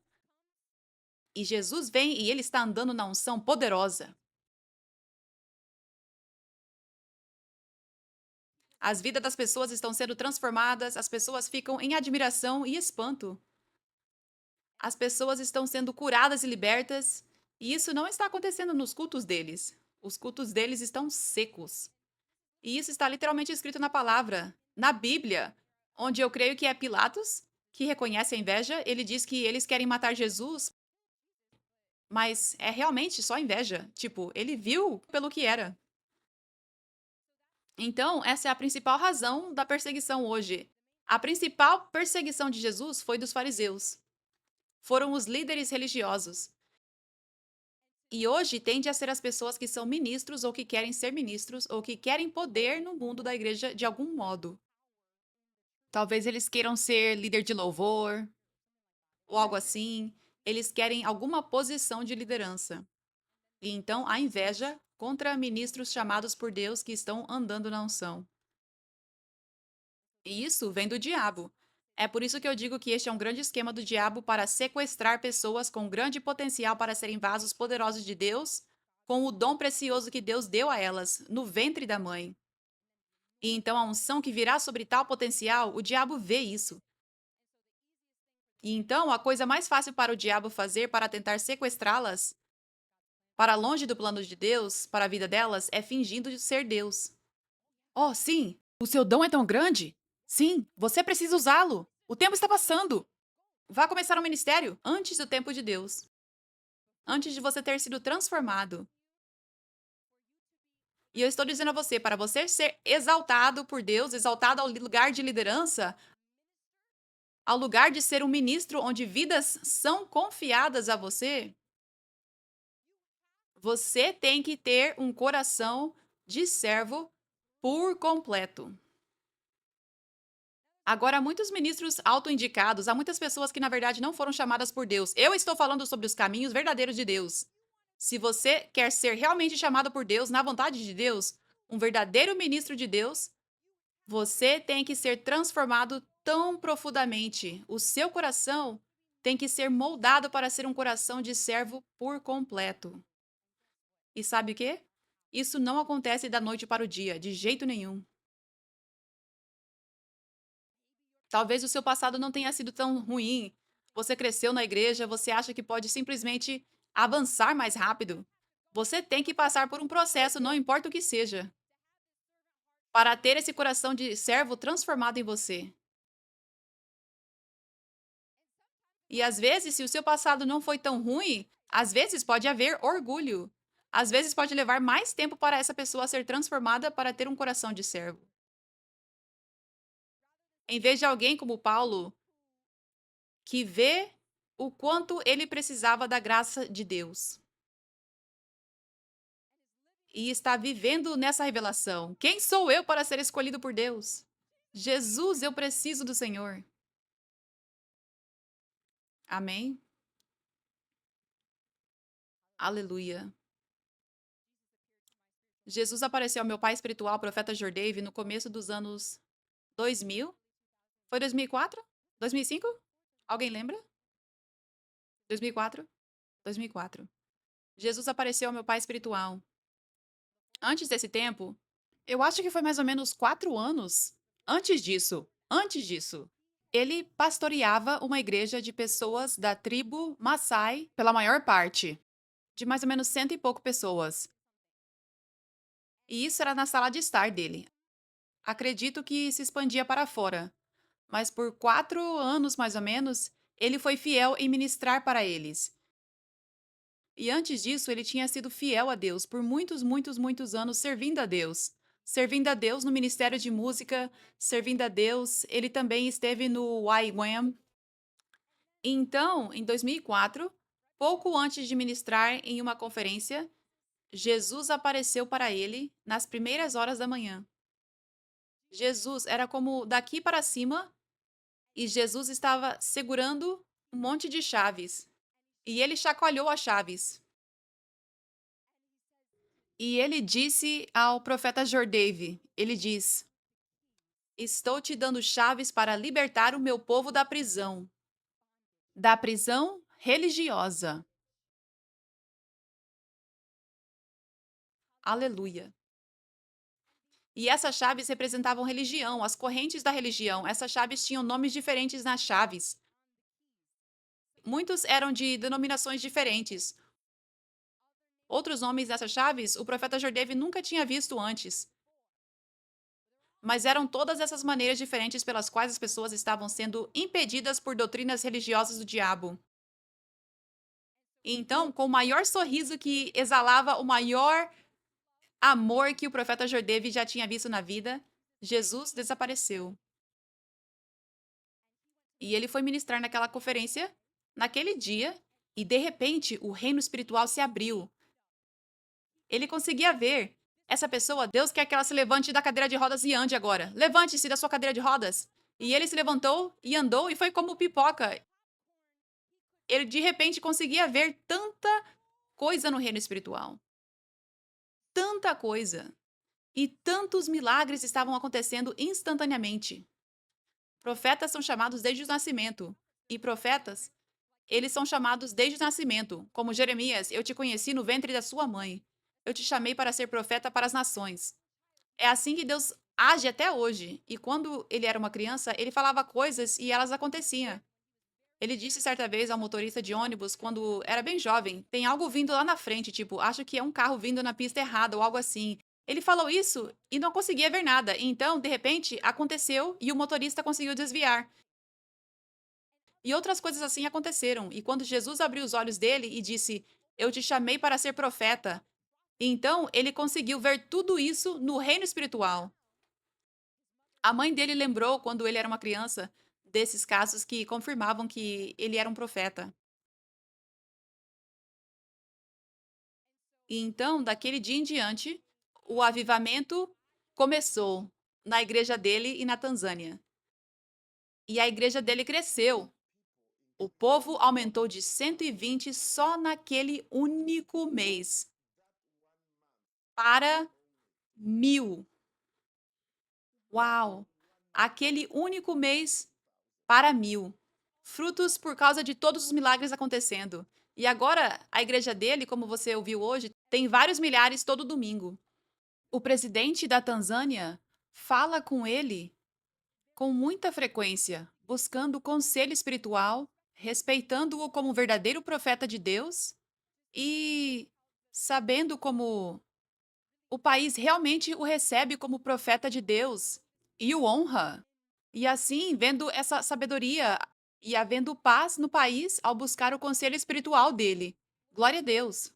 [SPEAKER 1] E Jesus vem e ele está andando na unção poderosa. As vidas das pessoas estão sendo transformadas, as pessoas ficam em admiração e espanto. As pessoas estão sendo curadas e libertas, e isso não está acontecendo nos cultos deles. Os cultos deles estão secos. E isso está literalmente escrito na palavra, na Bíblia, onde eu creio que é Pilatos que reconhece a inveja. Ele diz que eles querem matar Jesus, mas é realmente só inveja. Tipo, ele viu pelo que era. Então, essa é a principal razão da perseguição hoje. A principal perseguição de Jesus foi dos fariseus. Foram os líderes religiosos. E hoje tende a ser as pessoas que são ministros ou que querem ser ministros ou que querem poder no mundo da igreja de algum modo. Talvez eles queiram ser líder de louvor ou algo assim. Eles querem alguma posição de liderança. E então há inveja contra ministros chamados por Deus que estão andando na unção. E isso vem do diabo. É por isso que eu digo que este é um grande esquema do diabo para sequestrar pessoas com grande potencial para serem vasos poderosos de Deus, com o dom precioso que Deus deu a elas no ventre da mãe. E então a unção que virá sobre tal potencial, o diabo vê isso. E então a coisa mais fácil para o diabo fazer para tentar sequestrá-las para longe do plano de Deus, para a vida delas, é fingindo de ser Deus. Oh, sim, o seu dom é tão grande? Sim, você precisa usá-lo. O tempo está passando. Vá começar um ministério antes do tempo de Deus. Antes de você ter sido transformado. E eu estou dizendo a você, para você ser exaltado por Deus, exaltado ao lugar de liderança, ao lugar de ser um ministro onde vidas são confiadas a você, você tem que ter um coração de servo por completo. Agora, muitos ministros autoindicados, há muitas pessoas que na verdade não foram chamadas por Deus. Eu estou falando sobre os caminhos verdadeiros de Deus. Se você quer ser realmente chamado por Deus, na vontade de Deus, um verdadeiro ministro de Deus, você tem que ser transformado tão profundamente. O seu coração tem que ser moldado para ser um coração de servo por completo. E sabe o quê? Isso não acontece da noite para o dia, de jeito nenhum. Talvez o seu passado não tenha sido tão ruim. Você cresceu na igreja, você acha que pode simplesmente avançar mais rápido. Você tem que passar por um processo, não importa o que seja, para ter esse coração de servo transformado em você. E às vezes, se o seu passado não foi tão ruim, às vezes pode haver orgulho. Às vezes pode levar mais tempo para essa pessoa ser transformada para ter um coração de servo. Em vez de alguém como Paulo, que vê o quanto ele precisava da graça de Deus e está vivendo nessa revelação. Quem sou eu para ser escolhido por Deus? Jesus, eu preciso do Senhor. Amém? Aleluia. Jesus apareceu ao meu pai espiritual, profeta Jordave, no começo dos anos 2000. Foi 2004? 2005? Alguém lembra? 2004? 2004. Jesus apareceu ao meu pai espiritual. Antes desse tempo, eu acho que foi mais ou menos 4 anos. Antes disso, ele pastoreava uma igreja de pessoas da tribo Maasai, pela maior parte, de mais ou menos cento e pouco pessoas. E isso era na sala de estar dele. Acredito que se expandia para fora, mas por 4 anos mais ou menos, ele foi fiel em ministrar para eles. E antes disso, ele tinha sido fiel a Deus por muitos, muitos, muitos anos servindo a Deus. Servindo a Deus no ministério de música, servindo a Deus. Ele também esteve no YWAM. Então, em 2004, pouco antes de ministrar em uma conferência, Jesus apareceu para ele nas primeiras horas da manhã. Jesus era como daqui para cima e Jesus estava segurando um monte de chaves. E ele chacoalhou as chaves. E ele disse ao profeta Jordave, ele diz: Estou te dando chaves para libertar o meu povo da prisão religiosa. Aleluia. E essas chaves representavam religião, as correntes da religião. Essas chaves tinham nomes diferentes nas chaves. Muitos eram de denominações diferentes. Outros nomes dessas chaves o profeta Jordave nunca tinha visto antes. Mas eram todas essas maneiras diferentes pelas quais as pessoas estavam sendo impedidas por doutrinas religiosas do diabo. E então, com o maior sorriso que exalava o maior amor que o profeta Jordave já tinha visto na vida, Jesus desapareceu. E ele foi ministrar naquela conferência, naquele dia, e de repente o reino espiritual se abriu. Ele conseguia ver essa pessoa, Deus quer que ela se levante da cadeira de rodas e ande agora. Levante-se da sua cadeira de rodas. E ele se levantou e andou e foi como pipoca. Ele de repente conseguia ver tanta coisa no reino espiritual, tanta coisa. E tantos milagres estavam acontecendo instantaneamente. Profetas são chamados desde o nascimento. E profetas, eles são chamados desde o nascimento. Como Jeremias, eu te conheci no ventre da sua mãe. Eu te chamei para ser profeta para as nações. É assim que Deus age até hoje. E quando ele era uma criança, ele falava coisas e elas aconteciam. Ele disse certa vez ao motorista de ônibus, quando era bem jovem, tem algo vindo lá na frente, tipo, acho que é um carro vindo na pista errada ou algo assim. Ele falou isso e não conseguia ver nada. Então, de repente, aconteceu e o motorista conseguiu desviar. E outras coisas assim aconteceram. E quando Jesus abriu os olhos dele e disse: Eu te chamei para ser profeta. Então, ele conseguiu ver tudo isso no reino espiritual. A mãe dele lembrou, quando ele era uma criança, desses casos que confirmavam que ele era um profeta. E então, daquele dia em diante, o avivamento começou na igreja dele e na Tanzânia. E a igreja dele cresceu. O povo aumentou de 120 só naquele único mês para 1.000. Uau! Aquele único mês para 1.000. Frutos por causa de todos os milagres acontecendo. E agora, a igreja dele, como você ouviu hoje, tem vários milhares todo domingo. O presidente da Tanzânia fala com ele com muita frequência, buscando conselho espiritual, respeitando-o como verdadeiro profeta de Deus e sabendo como o país realmente o recebe como profeta de Deus e o honra. E assim, vendo essa sabedoria e havendo paz no país ao buscar o conselho espiritual dele. Glória a Deus.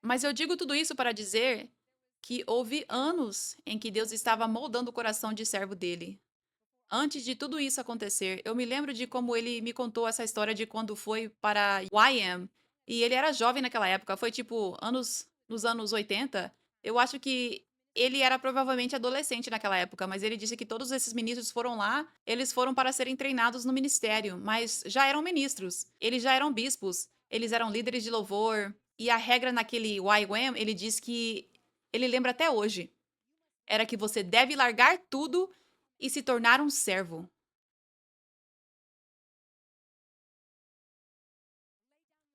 [SPEAKER 1] Mas eu digo tudo isso para dizer que houve anos em que Deus estava moldando o coração de servo dele. Antes de tudo isso acontecer, eu me lembro de como ele me contou essa história de quando foi para YM, e ele era jovem naquela época, foi tipo nos anos 80. Eu acho que ele era provavelmente adolescente naquela época, mas ele disse que todos esses ministros foram lá, eles foram para serem treinados no ministério, mas já eram ministros, eles já eram bispos, eles eram líderes de louvor, e a regra naquele YWAM, ele diz que ele lembra até hoje, era que você deve largar tudo e se tornar um servo.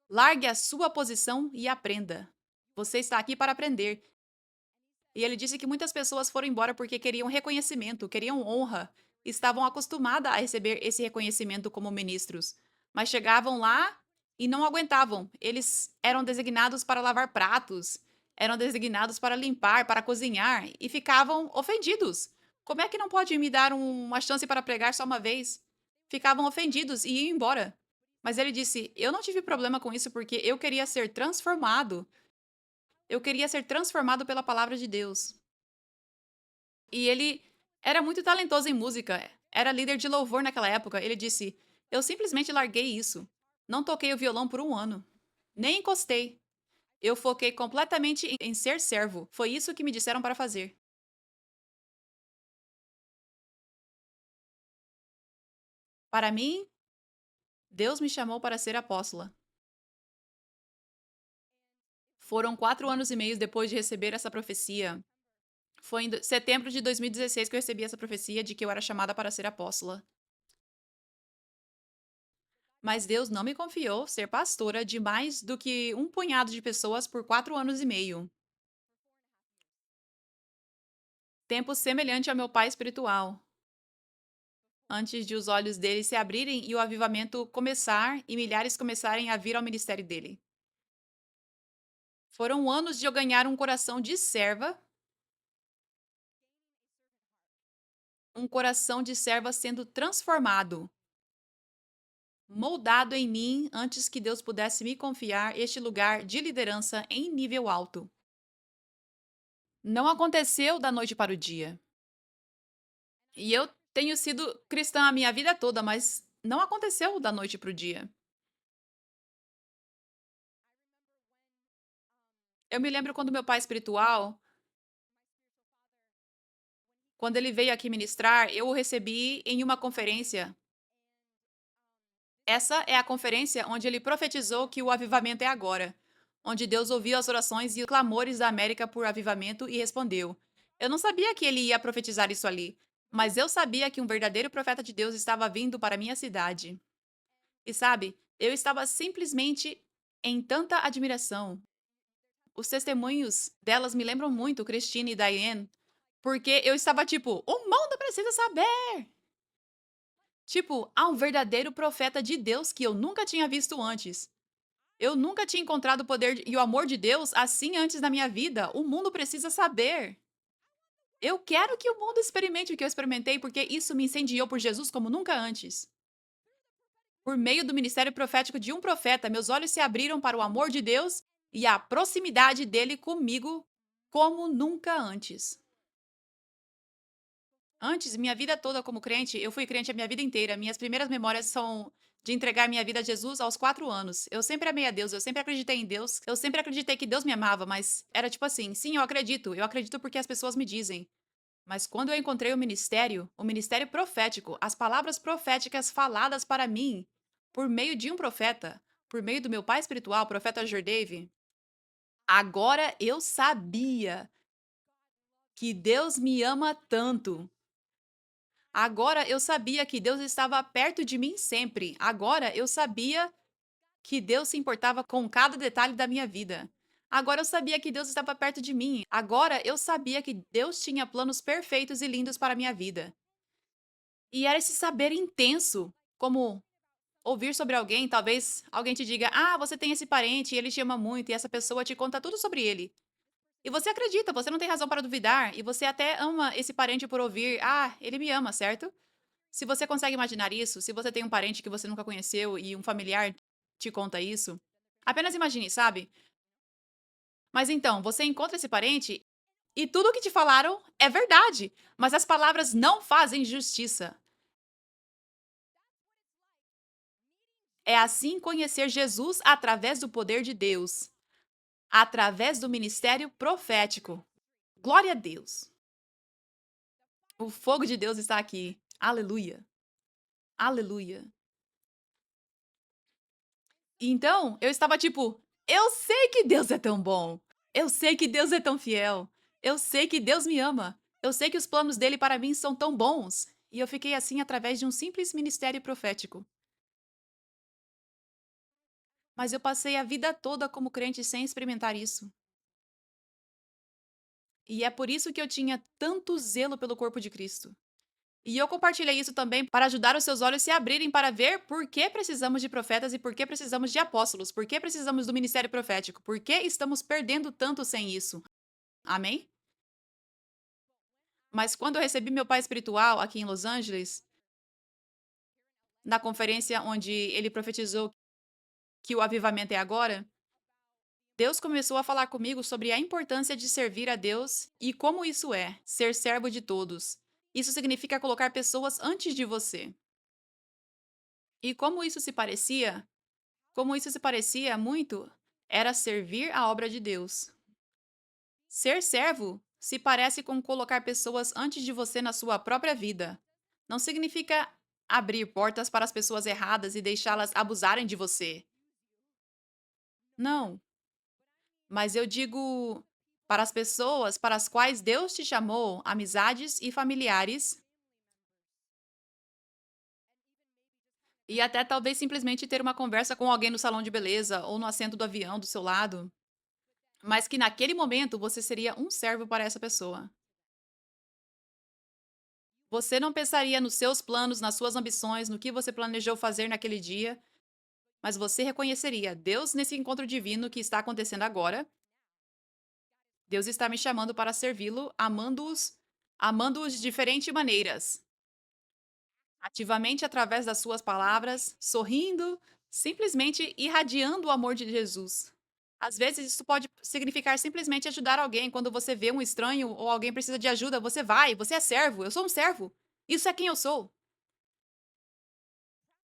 [SPEAKER 1] Largue a sua posição e aprenda. Você está aqui para aprender. E ele disse que muitas pessoas foram embora porque queriam reconhecimento, queriam honra, estavam acostumadas a receber esse reconhecimento como ministros, mas chegavam lá e não aguentavam. Eles eram designados para lavar pratos, eram designados para limpar, para cozinhar e ficavam ofendidos. Como é que não pode me dar uma chance para pregar só uma vez? Ficavam ofendidos e iam embora. Mas ele disse: Eu não tive problema com isso porque eu queria ser transformado. Eu queria ser transformado pela palavra de Deus. E ele era muito talentoso em música, era líder de louvor naquela época. Ele disse: Eu simplesmente larguei isso. Não toquei o violão por um ano. Nem encostei. Eu foquei completamente em ser servo. Foi isso que me disseram para fazer. Para mim, Deus me chamou para ser apóstola. Foram 4 anos e meio depois de receber essa profecia. Foi em setembro de 2016 que eu recebi essa profecia de que eu era chamada para ser apóstola. Mas Deus não me confiou ser pastora de mais do que um punhado de pessoas por 4 anos e meio. Tempo semelhante ao meu pai espiritual. Antes de os olhos dele se abrirem e o avivamento começar e milhares começarem a vir ao ministério dele. Foram anos de eu ganhar um coração de serva, um coração de serva sendo transformado, moldado em mim antes que Deus pudesse me confiar este lugar de liderança em nível alto. Não aconteceu da noite para o dia. E eu tenho sido cristã a minha vida toda, mas não aconteceu da noite para o dia. Eu me lembro quando meu pai espiritual, quando ele veio aqui ministrar, eu o recebi em uma conferência. Essa é a conferência onde ele profetizou que o avivamento é agora, onde Deus ouviu as orações e clamores da América por avivamento e respondeu. Eu não sabia que ele ia profetizar isso ali, mas eu sabia que um verdadeiro profeta de Deus estava vindo para minha cidade. E sabe, eu estava simplesmente em tanta admiração. Os testemunhos delas me lembram muito Christine e Diane, porque eu estava tipo, o mundo precisa saber! Tipo, há um verdadeiro profeta de Deus que eu nunca tinha visto antes. Eu nunca tinha encontrado o poder e o amor de Deus assim antes na minha vida. O mundo precisa saber. Eu quero que o mundo experimente o que eu experimentei, porque isso me incendiou por Jesus como nunca antes. Por meio do ministério profético de um profeta, meus olhos se abriram para o amor de Deus e a proximidade dele comigo como nunca antes. Antes, minha vida toda como crente, eu fui crente a minha vida inteira. Minhas primeiras memórias são de entregar minha vida a Jesus aos 4 anos. Eu sempre amei a Deus, eu sempre acreditei em Deus, eu sempre acreditei que Deus me amava, mas era tipo assim: sim, eu acredito porque as pessoas me dizem. Mas quando eu encontrei o ministério profético, as palavras proféticas faladas para mim por meio de um profeta, por meio do meu pai espiritual, o profeta Jordave, agora eu sabia que Deus me ama tanto. Agora eu sabia que Deus estava perto de mim sempre. Agora eu sabia que Deus se importava com cada detalhe da minha vida. Agora eu sabia que Deus estava perto de mim. Agora eu sabia que Deus tinha planos perfeitos e lindos para a minha vida. E era esse saber intenso, como ouvir sobre alguém, talvez alguém te diga: "Ah, você tem esse parente e ele te ama muito", e essa pessoa te conta tudo sobre ele. E você acredita, você não tem razão para duvidar, e você até ama esse parente por ouvir: "Ah, ele me ama", certo? Se você consegue imaginar isso, se você tem um parente que você nunca conheceu e um familiar te conta isso, apenas imagine, sabe? Mas então, você encontra esse parente e tudo o que te falaram é verdade, mas as palavras não fazem justiça. É assim conhecer Jesus através do poder de Deus, através do ministério profético. Glória a Deus. O fogo de Deus está aqui. Aleluia. Aleluia. Então, eu estava tipo, eu sei que Deus é tão bom. Eu sei que Deus é tão fiel. Eu sei que Deus me ama. Eu sei que os planos dele para mim são tão bons. E eu fiquei assim através de um simples ministério profético. Mas eu passei a vida toda como crente sem experimentar isso. E é por isso que eu tinha tanto zelo pelo corpo de Cristo. E eu compartilhei isso também para ajudar os seus olhos se abrirem para ver por que precisamos de profetas e por que precisamos de apóstolos, por que precisamos do ministério profético, por que estamos perdendo tanto sem isso. Amém? Mas quando eu recebi meu pai espiritual aqui em Los Angeles, na conferência onde ele profetizou que o avivamento é agora, Deus começou a falar comigo sobre a importância de servir a Deus e como isso é ser servo de todos. Isso significa colocar pessoas antes de você. E como isso se parecia muito, era servir a obra de Deus. Ser servo se parece com colocar pessoas antes de você na sua própria vida. Não significa abrir portas para as pessoas erradas e deixá-las abusarem de você. Não. Mas eu digo para as pessoas para as quais Deus te chamou, amizades e familiares, e até talvez simplesmente ter uma conversa com alguém no salão de beleza ou no assento do avião do seu lado, mas que naquele momento você seria um servo para essa pessoa. Você não pensaria nos seus planos, nas suas ambições, no que você planejou fazer naquele dia, mas você reconheceria Deus nesse encontro divino que está acontecendo agora. Deus está me chamando para servi-lo, amando-os de diferentes maneiras, ativamente através das suas palavras, sorrindo, simplesmente irradiando o amor de Jesus. Às vezes isso pode significar simplesmente ajudar alguém quando você vê um estranho ou alguém precisa de ajuda, você vai, você é servo, eu sou um servo. Isso é quem eu sou.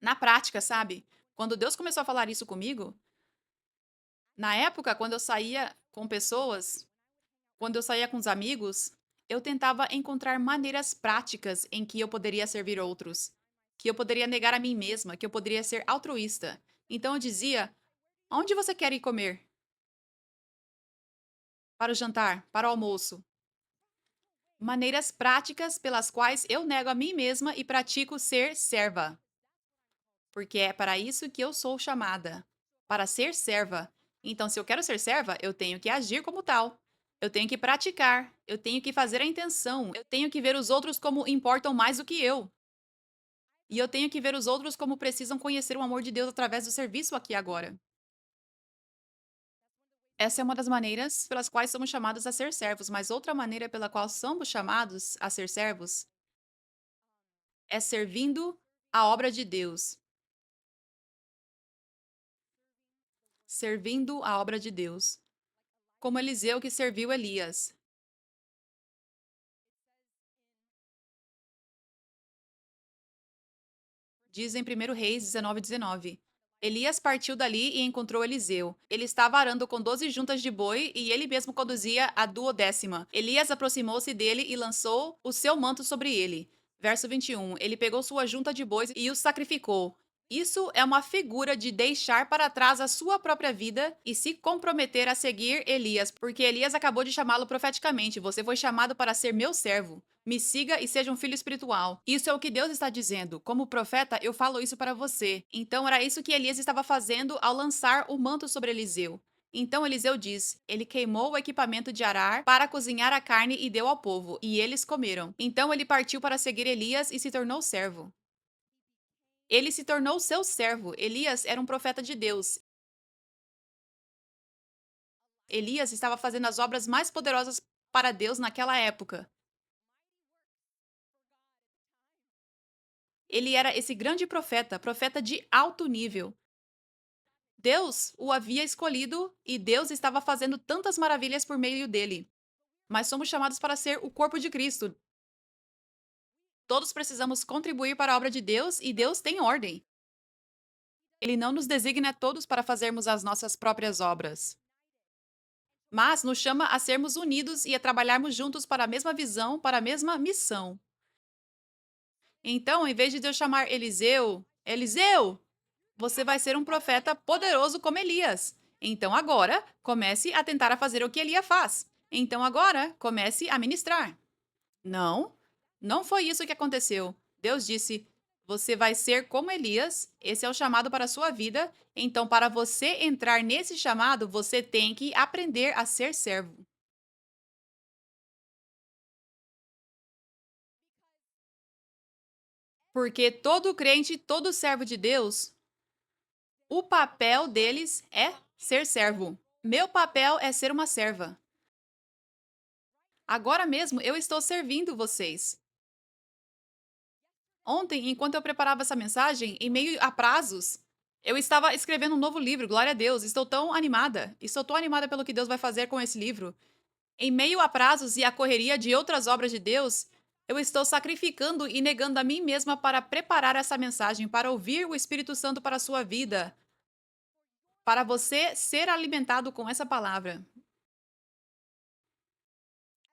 [SPEAKER 1] Na prática, sabe? Quando Deus começou a falar isso comigo, Na época, quando eu saía com pessoas, quando eu saía com os amigos, eu tentava encontrar maneiras práticas em que eu poderia servir outros, que eu poderia negar a mim mesma, que eu poderia ser altruísta. Então eu dizia: "Onde você quer ir comer? Para o jantar? Para o almoço?" Maneiras práticas pelas quais eu nego a mim mesma e pratico ser serva, porque é para isso que eu sou chamada, para ser serva. Então, se eu quero ser serva, eu tenho que agir como tal. Eu tenho que praticar, eu tenho que fazer a intenção, eu tenho que ver os outros como importam mais do que eu. E eu tenho que ver os outros como precisam conhecer o amor de Deus através do serviço aqui e agora. Essa é uma das maneiras pelas quais somos chamados a ser servos, mas outra maneira pela qual somos chamados a ser servos é servindo a obra de Deus. Servindo a obra de Deus. Como Eliseu que serviu Elias. Diz em 1 Reis 19:19. Elias partiu dali e encontrou Eliseu. Ele estava arando com 12 juntas de boi e ele mesmo conduzia a duodécima. Elias aproximou-se dele e lançou o seu manto sobre ele. Verso 21. Ele pegou sua junta de bois e os sacrificou. Isso é uma figura de deixar para trás a sua própria vida e se comprometer a seguir Elias, porque Elias acabou de chamá-lo profeticamente. Você foi chamado para ser meu servo. Me siga e seja um filho espiritual. Isso é o que Deus está dizendo. Como profeta, eu falo isso para você. Então era isso que Elias estava fazendo ao lançar o manto sobre Eliseu. Então Eliseu diz: ele queimou o equipamento de arar para cozinhar a carne e deu ao povo, e eles comeram. Então ele partiu para seguir Elias e se tornou servo. Ele se tornou seu servo. Elias era um profeta de Deus. Elias estava fazendo as obras mais poderosas para Deus naquela época. Ele era esse grande profeta, profeta de alto nível. Deus o havia escolhido e Deus estava fazendo tantas maravilhas por meio dele. Mas somos chamados para ser o corpo de Cristo. Todos precisamos contribuir para a obra de Deus e Deus tem ordem. Ele não nos designa todos para fazermos as nossas próprias obras, mas nos chama a sermos unidos e a trabalharmos juntos para a mesma visão, para a mesma missão. Então, em vez de Deus chamar Eliseu, Eliseu, você vai ser um profeta poderoso como Elias. Então agora, comece a tentar a fazer o que Elias faz. Então agora, comece a ministrar. Não, não foi isso que aconteceu. Deus disse: você vai ser como Elias, esse é o chamado para a sua vida. Então, para você entrar nesse chamado, você tem que aprender a ser servo. Porque todo crente, todo servo de Deus, o papel deles é ser servo. Meu papel é ser uma serva. Agora mesmo eu estou servindo vocês. Ontem, enquanto eu preparava essa mensagem, em meio a prazos, eu estava escrevendo um novo livro, glória a Deus. Estou tão animada. Estou tão animada pelo que Deus vai fazer com esse livro. Em meio a prazos e a correria de outras obras de Deus, eu estou sacrificando e negando a mim mesma para preparar essa mensagem, para ouvir o Espírito Santo para a sua vida, para você ser alimentado com essa palavra.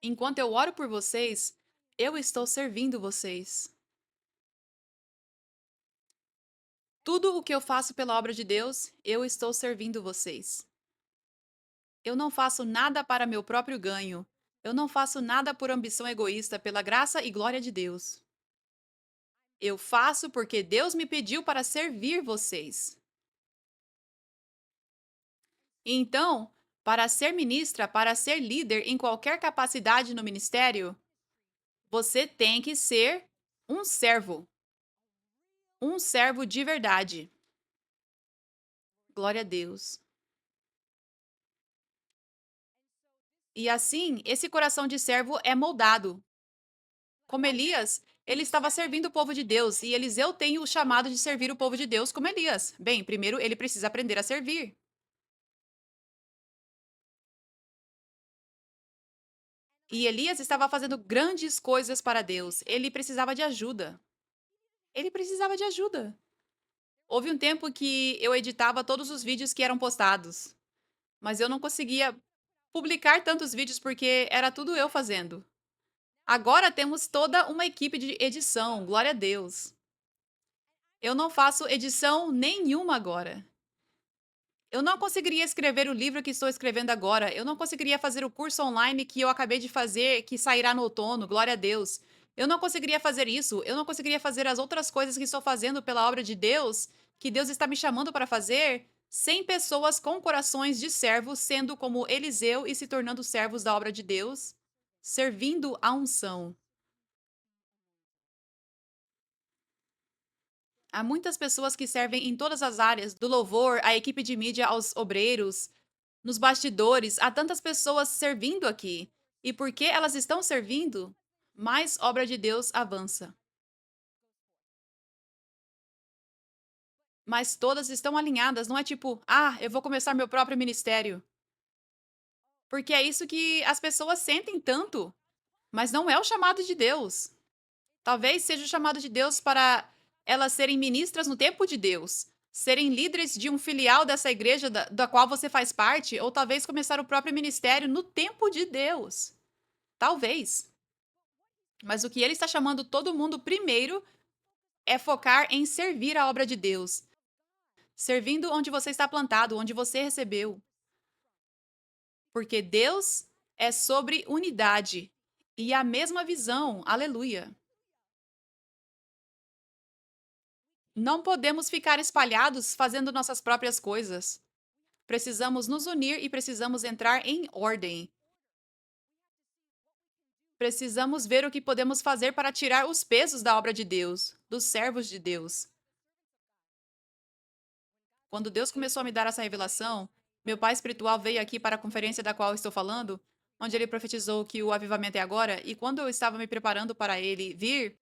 [SPEAKER 1] Enquanto eu oro por vocês, eu estou servindo vocês. Tudo o que eu faço pela obra de Deus, eu estou servindo vocês. Eu não faço nada para meu próprio ganho. Eu não faço nada por ambição egoísta, pela graça e glória de Deus. Eu faço porque Deus me pediu para servir vocês. Então, para ser ministra, para ser líder em qualquer capacidade no ministério, você tem que ser um servo. Um servo de verdade. Glória a Deus. E assim, esse coração de servo é moldado. Como Elias, ele estava servindo o povo de Deus e Eliseu tem o chamado de servir o povo de Deus como Elias. Bem, primeiro ele precisa aprender a servir. E Elias estava fazendo grandes coisas para Deus. Ele precisava de ajuda. Ele precisava de ajuda. Houve um tempo que eu editava todos os vídeos que eram postados. mas eu não conseguia publicar tantos vídeos porque era tudo eu fazendo. Agora temos toda uma equipe de edição, glória a Deus. Eu não faço edição nenhuma agora. Eu não conseguiria escrever o livro que estou escrevendo agora. Eu não conseguiria fazer o curso online que eu acabei de fazer, que sairá no outono, glória a Deus. Eu não conseguiria fazer isso. Eu não conseguiria fazer as outras coisas que estou fazendo pela obra de Deus, que Deus está me chamando para fazer, sem pessoas com corações de servos, sendo como Eliseu e se tornando servos da obra de Deus, servindo a unção. Há muitas pessoas que servem em todas as áreas, do louvor, à equipe de mídia, aos obreiros, nos bastidores. Há tantas pessoas servindo aqui. E porque elas estão servindo, mais obra de Deus avança. Mas todas estão alinhadas, não é tipo, ah, eu vou começar meu próprio ministério. Porque é isso que as pessoas sentem tanto, mas não é o chamado de Deus. Talvez seja o chamado de Deus para elas serem ministras no tempo de Deus, serem líderes de um filial dessa igreja da qual você faz parte, ou talvez começar o próprio ministério no tempo de Deus. Talvez. Mas o que ele está chamando todo mundo primeiro é focar em servir a obra de Deus, servindo onde você está plantado, onde você recebeu. Porque Deus é sobre unidade e a mesma visão. Aleluia. Não podemos ficar espalhados fazendo nossas próprias coisas. Precisamos nos unir e precisamos entrar em ordem. Precisamos ver o que podemos fazer para tirar os pesos da obra de Deus, dos servos de Deus. Quando Deus começou a me dar essa revelação, meu pai espiritual veio aqui para a conferência da qual estou falando, onde ele profetizou que o avivamento é agora, e quando eu estava me preparando para ele vir,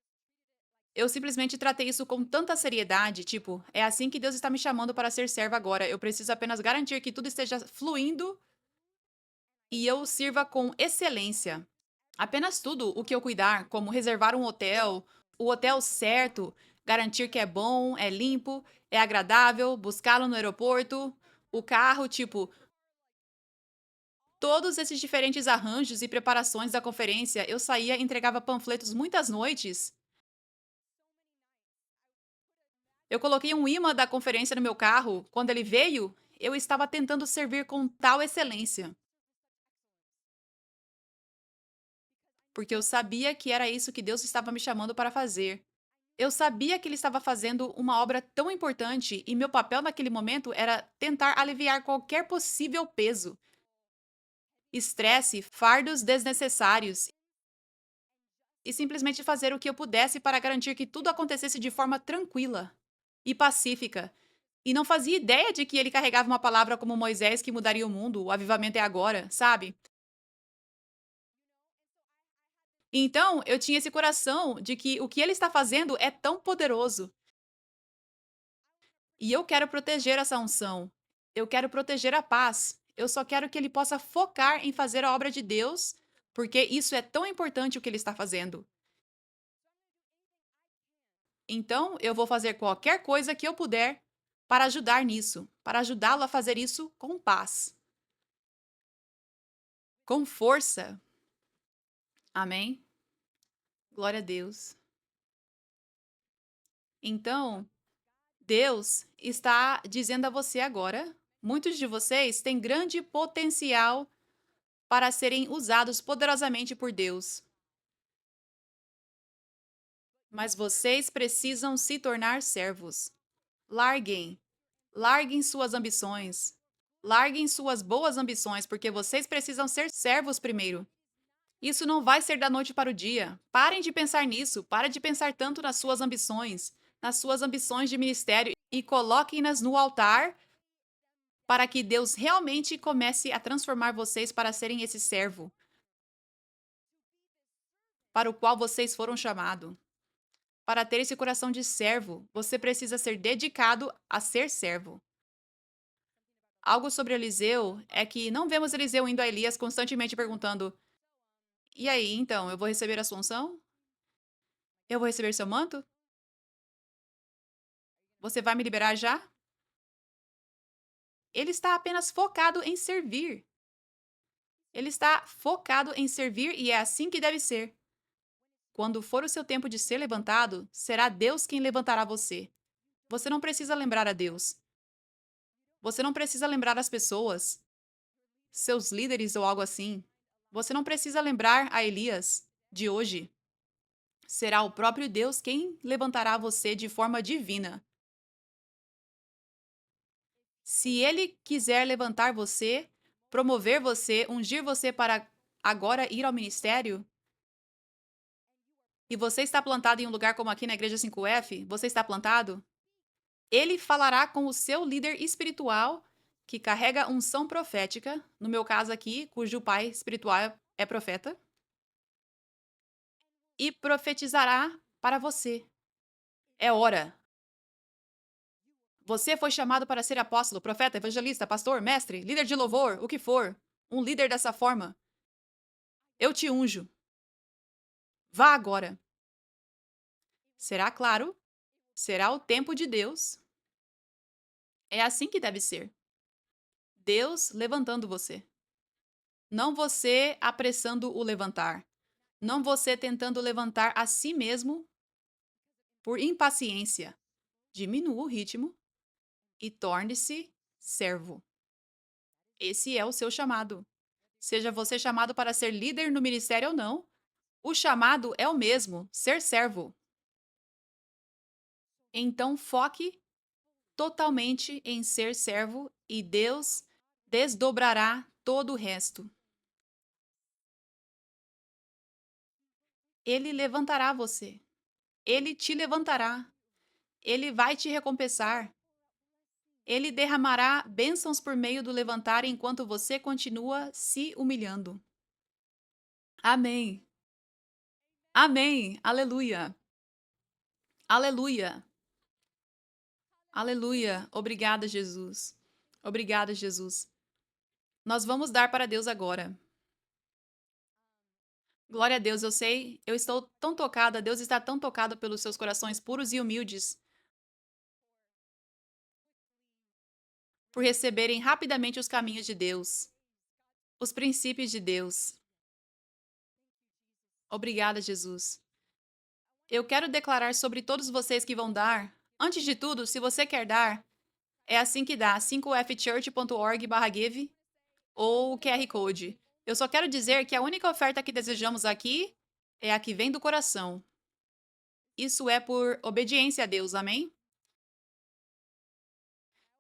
[SPEAKER 1] eu simplesmente tratei isso com tanta seriedade, tipo, é assim que Deus está me chamando para ser serva agora. Eu preciso apenas garantir que tudo esteja fluindo e eu sirva com excelência. Apenas tudo o que eu cuidar, como reservar um hotel, o hotel certo, garantir que é bom, é limpo, é agradável, buscá-lo no aeroporto, o carro, tipo, todos esses diferentes arranjos e preparações da conferência, eu saía e entregava panfletos muitas noites. Eu coloquei um imã da conferência no meu carro. Quando ele veio, eu estava tentando servir com tal excelência, porque eu sabia que era isso que Deus estava me chamando para fazer. Eu sabia que ele estava fazendo uma obra tão importante e meu papel naquele momento era tentar aliviar qualquer possível peso, estresse, fardos desnecessários e simplesmente fazer o que eu pudesse para garantir que tudo acontecesse de forma tranquila e pacífica. E não fazia ideia de que ele carregava uma palavra como Moisés que mudaria o mundo, o avivamento é agora, sabe? Então, eu tinha esse coração de que o que ele está fazendo é tão poderoso. E eu quero proteger essa unção. Eu quero proteger a paz. Eu só quero que ele possa focar em fazer a obra de Deus, porque isso é tão importante o que ele está fazendo. Então, eu vou fazer qualquer coisa que eu puder para ajudar nisso, para ajudá-lo a fazer isso com paz, com força. Amém? Glória a Deus. Então, Deus está dizendo a você agora: muitos de vocês têm grande potencial para serem usados poderosamente por Deus, mas vocês precisam se tornar servos. Larguem, larguem suas ambições, larguem suas boas ambições, porque vocês precisam ser servos primeiro. Isso não vai ser da noite para o dia. Parem de pensar nisso, parem de pensar tanto nas suas ambições de ministério e coloquem-nas no altar para que Deus realmente comece a transformar vocês para serem esse servo para o qual vocês foram chamados. Para ter esse coração de servo, você precisa ser dedicado a ser servo. Algo sobre Eliseu é que não vemos Eliseu indo a Elias constantemente perguntando: E aí, então, eu vou receber a sua unção? Eu vou receber seu manto? Você vai me liberar já? Ele está apenas focado em servir. Ele está focado em servir e é assim que deve ser. Quando for o seu tempo de ser levantado, será Deus quem levantará você. Você não precisa lembrar a Deus. Você não precisa lembrar as pessoas, seus líderes ou algo assim. Você não precisa lembrar a Elias de hoje. Será o próprio Deus quem levantará você de forma divina. Se ele quiser levantar você, promover você, ungir você para agora ir ao ministério, e você está plantado em um lugar como aqui na Igreja 5F, você está plantado, ele falará com o seu líder espiritual que carrega unção profética, no meu caso aqui, cujo pai espiritual é profeta, e profetizará para você. É hora. Você foi chamado para ser apóstolo, profeta, evangelista, pastor, mestre, líder de louvor, o que for. Um líder dessa forma. Eu te unjo. Vá agora. Será claro? Será o tempo de Deus. É assim que deve ser. Deus levantando você. Não você apressando o levantar. Não você tentando levantar a si mesmo por impaciência. Diminua o ritmo e torne-se servo. Esse é o seu chamado. Seja você chamado para ser líder no ministério ou não, o chamado é o mesmo, ser servo. Então foque totalmente em ser servo e Deus desdobrará todo o resto. Ele levantará você. Ele te levantará. Ele vai te recompensar. Ele derramará bênçãos por meio do levantar enquanto você continua se humilhando. Amém. Amém. Aleluia. Aleluia. Aleluia. Obrigada, Jesus. Obrigada, Jesus. Nós vamos dar para Deus agora. Glória a Deus, eu sei, eu estou tão tocada, Deus está tão tocado pelos seus corações puros e humildes, por receberem rapidamente os caminhos de Deus, os princípios de Deus. Obrigada, Jesus. Eu quero declarar sobre todos vocês que vão dar. Antes de tudo, se você quer dar, é assim que dá, 5fchurch.org/give ou o QR Code. Eu só quero dizer que a única oferta que desejamos aqui é a que vem do coração. Isso é por obediência a Deus, amém?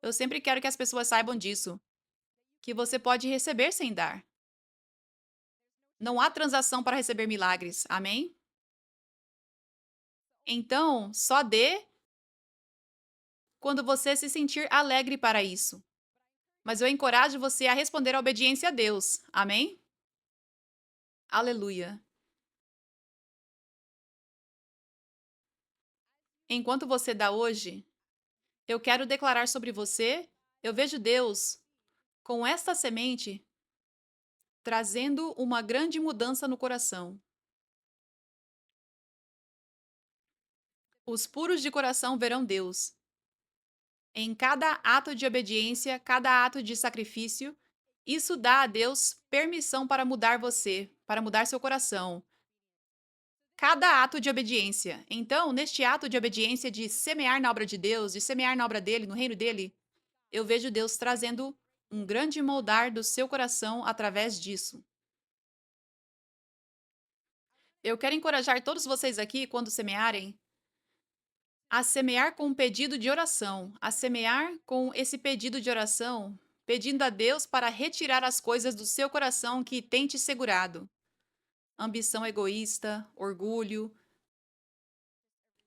[SPEAKER 1] Eu sempre quero que as pessoas saibam disso, que você pode receber sem dar. Não há transação para receber milagres, amém? Então, só dê quando você se sentir alegre para isso. Mas eu encorajo você a responder à obediência a Deus, amém? Aleluia. Enquanto você dá hoje, eu quero declarar sobre você, eu vejo Deus com esta semente trazendo uma grande mudança no coração. Os puros de coração verão Deus. Em cada ato de obediência, cada ato de sacrifício, isso dá a Deus permissão para mudar você, para mudar seu coração. Cada ato de obediência. Então, neste ato de obediência de semear na obra de Deus, de semear na obra dele, no reino dele, eu vejo Deus trazendo um grande moldar do seu coração através disso. Eu quero encorajar todos vocês aqui, quando semearem, a semear com um pedido de oração, a semear com esse pedido de oração, pedindo a Deus para retirar as coisas do seu coração que tem te segurado. Ambição egoísta, orgulho,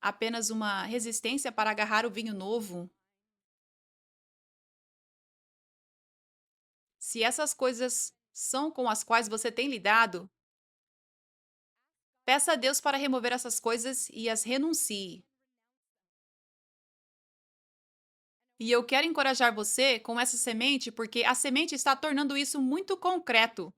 [SPEAKER 1] apenas uma resistência para agarrar o vinho novo. Se essas coisas são com as quais você tem lidado, peça a Deus para remover essas coisas e as renuncie. E eu quero encorajar você com essa semente, porque a semente está tornando isso muito concreto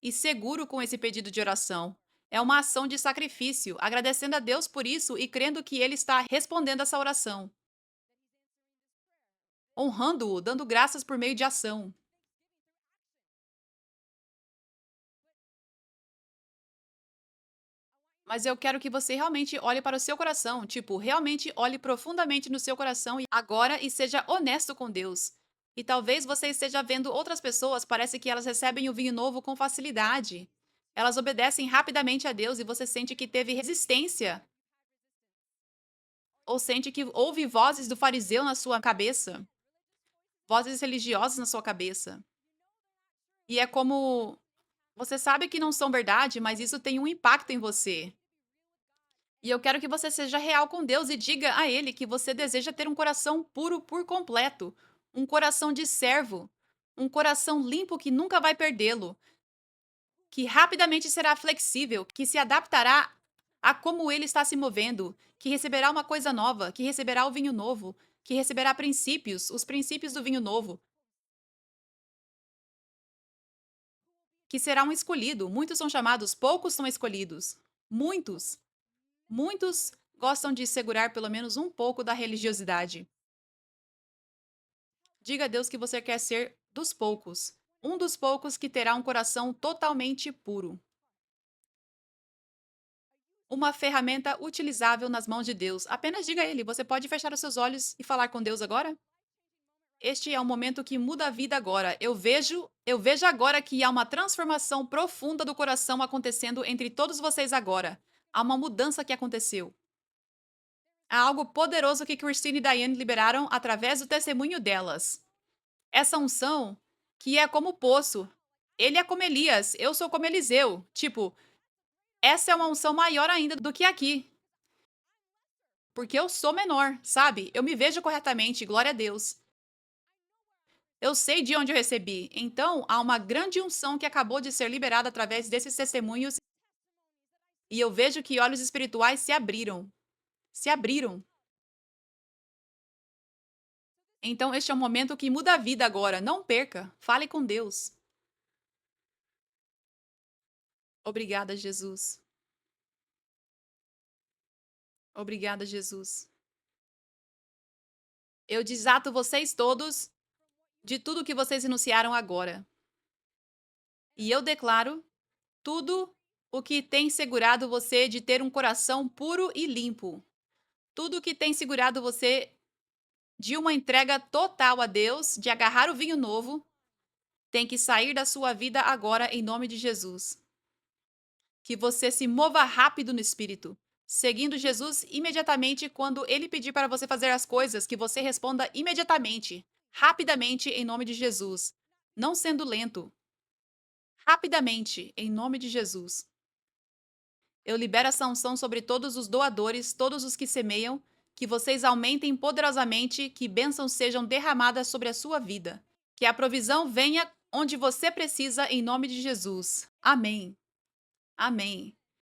[SPEAKER 1] e seguro com esse pedido de oração. É uma ação de sacrifício, agradecendo a Deus por isso e crendo que Ele está respondendo essa oração. honrando-o, dando graças por meio de ação. Mas eu quero que você realmente olhe para o seu coração, tipo, realmente olhe profundamente no seu coração e agora e seja honesto com Deus. E talvez você esteja vendo outras pessoas, parece que elas recebem o vinho novo com facilidade. Elas obedecem rapidamente a Deus e você sente que teve resistência, ou sente que houve vozes do fariseu na sua cabeça, vozes religiosas na sua cabeça. E é como você sabe que não são verdade, mas isso tem um impacto em você. E eu quero que você seja real com Deus e diga a Ele que você deseja ter um coração puro por completo, um coração de servo, um coração limpo que nunca vai perdê-lo, que rapidamente será flexível, que se adaptará a como Ele está se movendo, que receberá uma coisa nova, que receberá o vinho novo, que receberá princípios, os princípios do vinho novo, que será um escolhido. Muitos são chamados, poucos são escolhidos. Muitos, muitos gostam de segurar pelo menos um pouco da religiosidade. Diga a Deus que você quer ser dos poucos, um dos poucos que terá um coração totalmente puro. Uma ferramenta utilizável nas mãos de Deus. Apenas diga a Ele: você pode fechar os seus olhos e falar com Deus agora? Este é um momento que muda a vida agora. Eu vejo agora que há uma transformação profunda do coração acontecendo entre todos vocês agora. Há uma mudança que aconteceu. Há algo poderoso que Christine e Diane liberaram através do testemunho delas. Essa unção que é como o poço. Ele é como Elias, eu sou como Eliseu. Tipo, essa é uma unção maior ainda do que aqui. Porque eu sou menor, sabe? Eu me vejo corretamente, glória a Deus. Eu sei de onde eu recebi. Então, há uma grande unção que acabou de ser liberada através desses testemunhos. E eu vejo que olhos espirituais se abriram. Se abriram. Então, este é um momento que muda a vida agora. Não perca. Fale com Deus. Obrigada, Jesus. Obrigada, Jesus. Eu desato vocês todos de tudo que vocês enunciaram agora. E eu declaro tudo o que tem segurado você de ter um coração puro e limpo. Tudo o que tem segurado você de uma entrega total a Deus, de agarrar o vinho novo, tem que sair da sua vida agora em nome de Jesus. Que você se mova rápido no espírito, seguindo Jesus imediatamente quando ele pedir para você fazer as coisas, que você responda imediatamente, rapidamente em nome de Jesus, não sendo lento, rapidamente em nome de Jesus. Eu libero essa unção sobre todos os doadores, todos os que semeiam, que vocês aumentem poderosamente, que bênçãos sejam derramadas sobre a sua vida. Que a provisão venha onde você precisa, em nome de Jesus. Amém. Amém.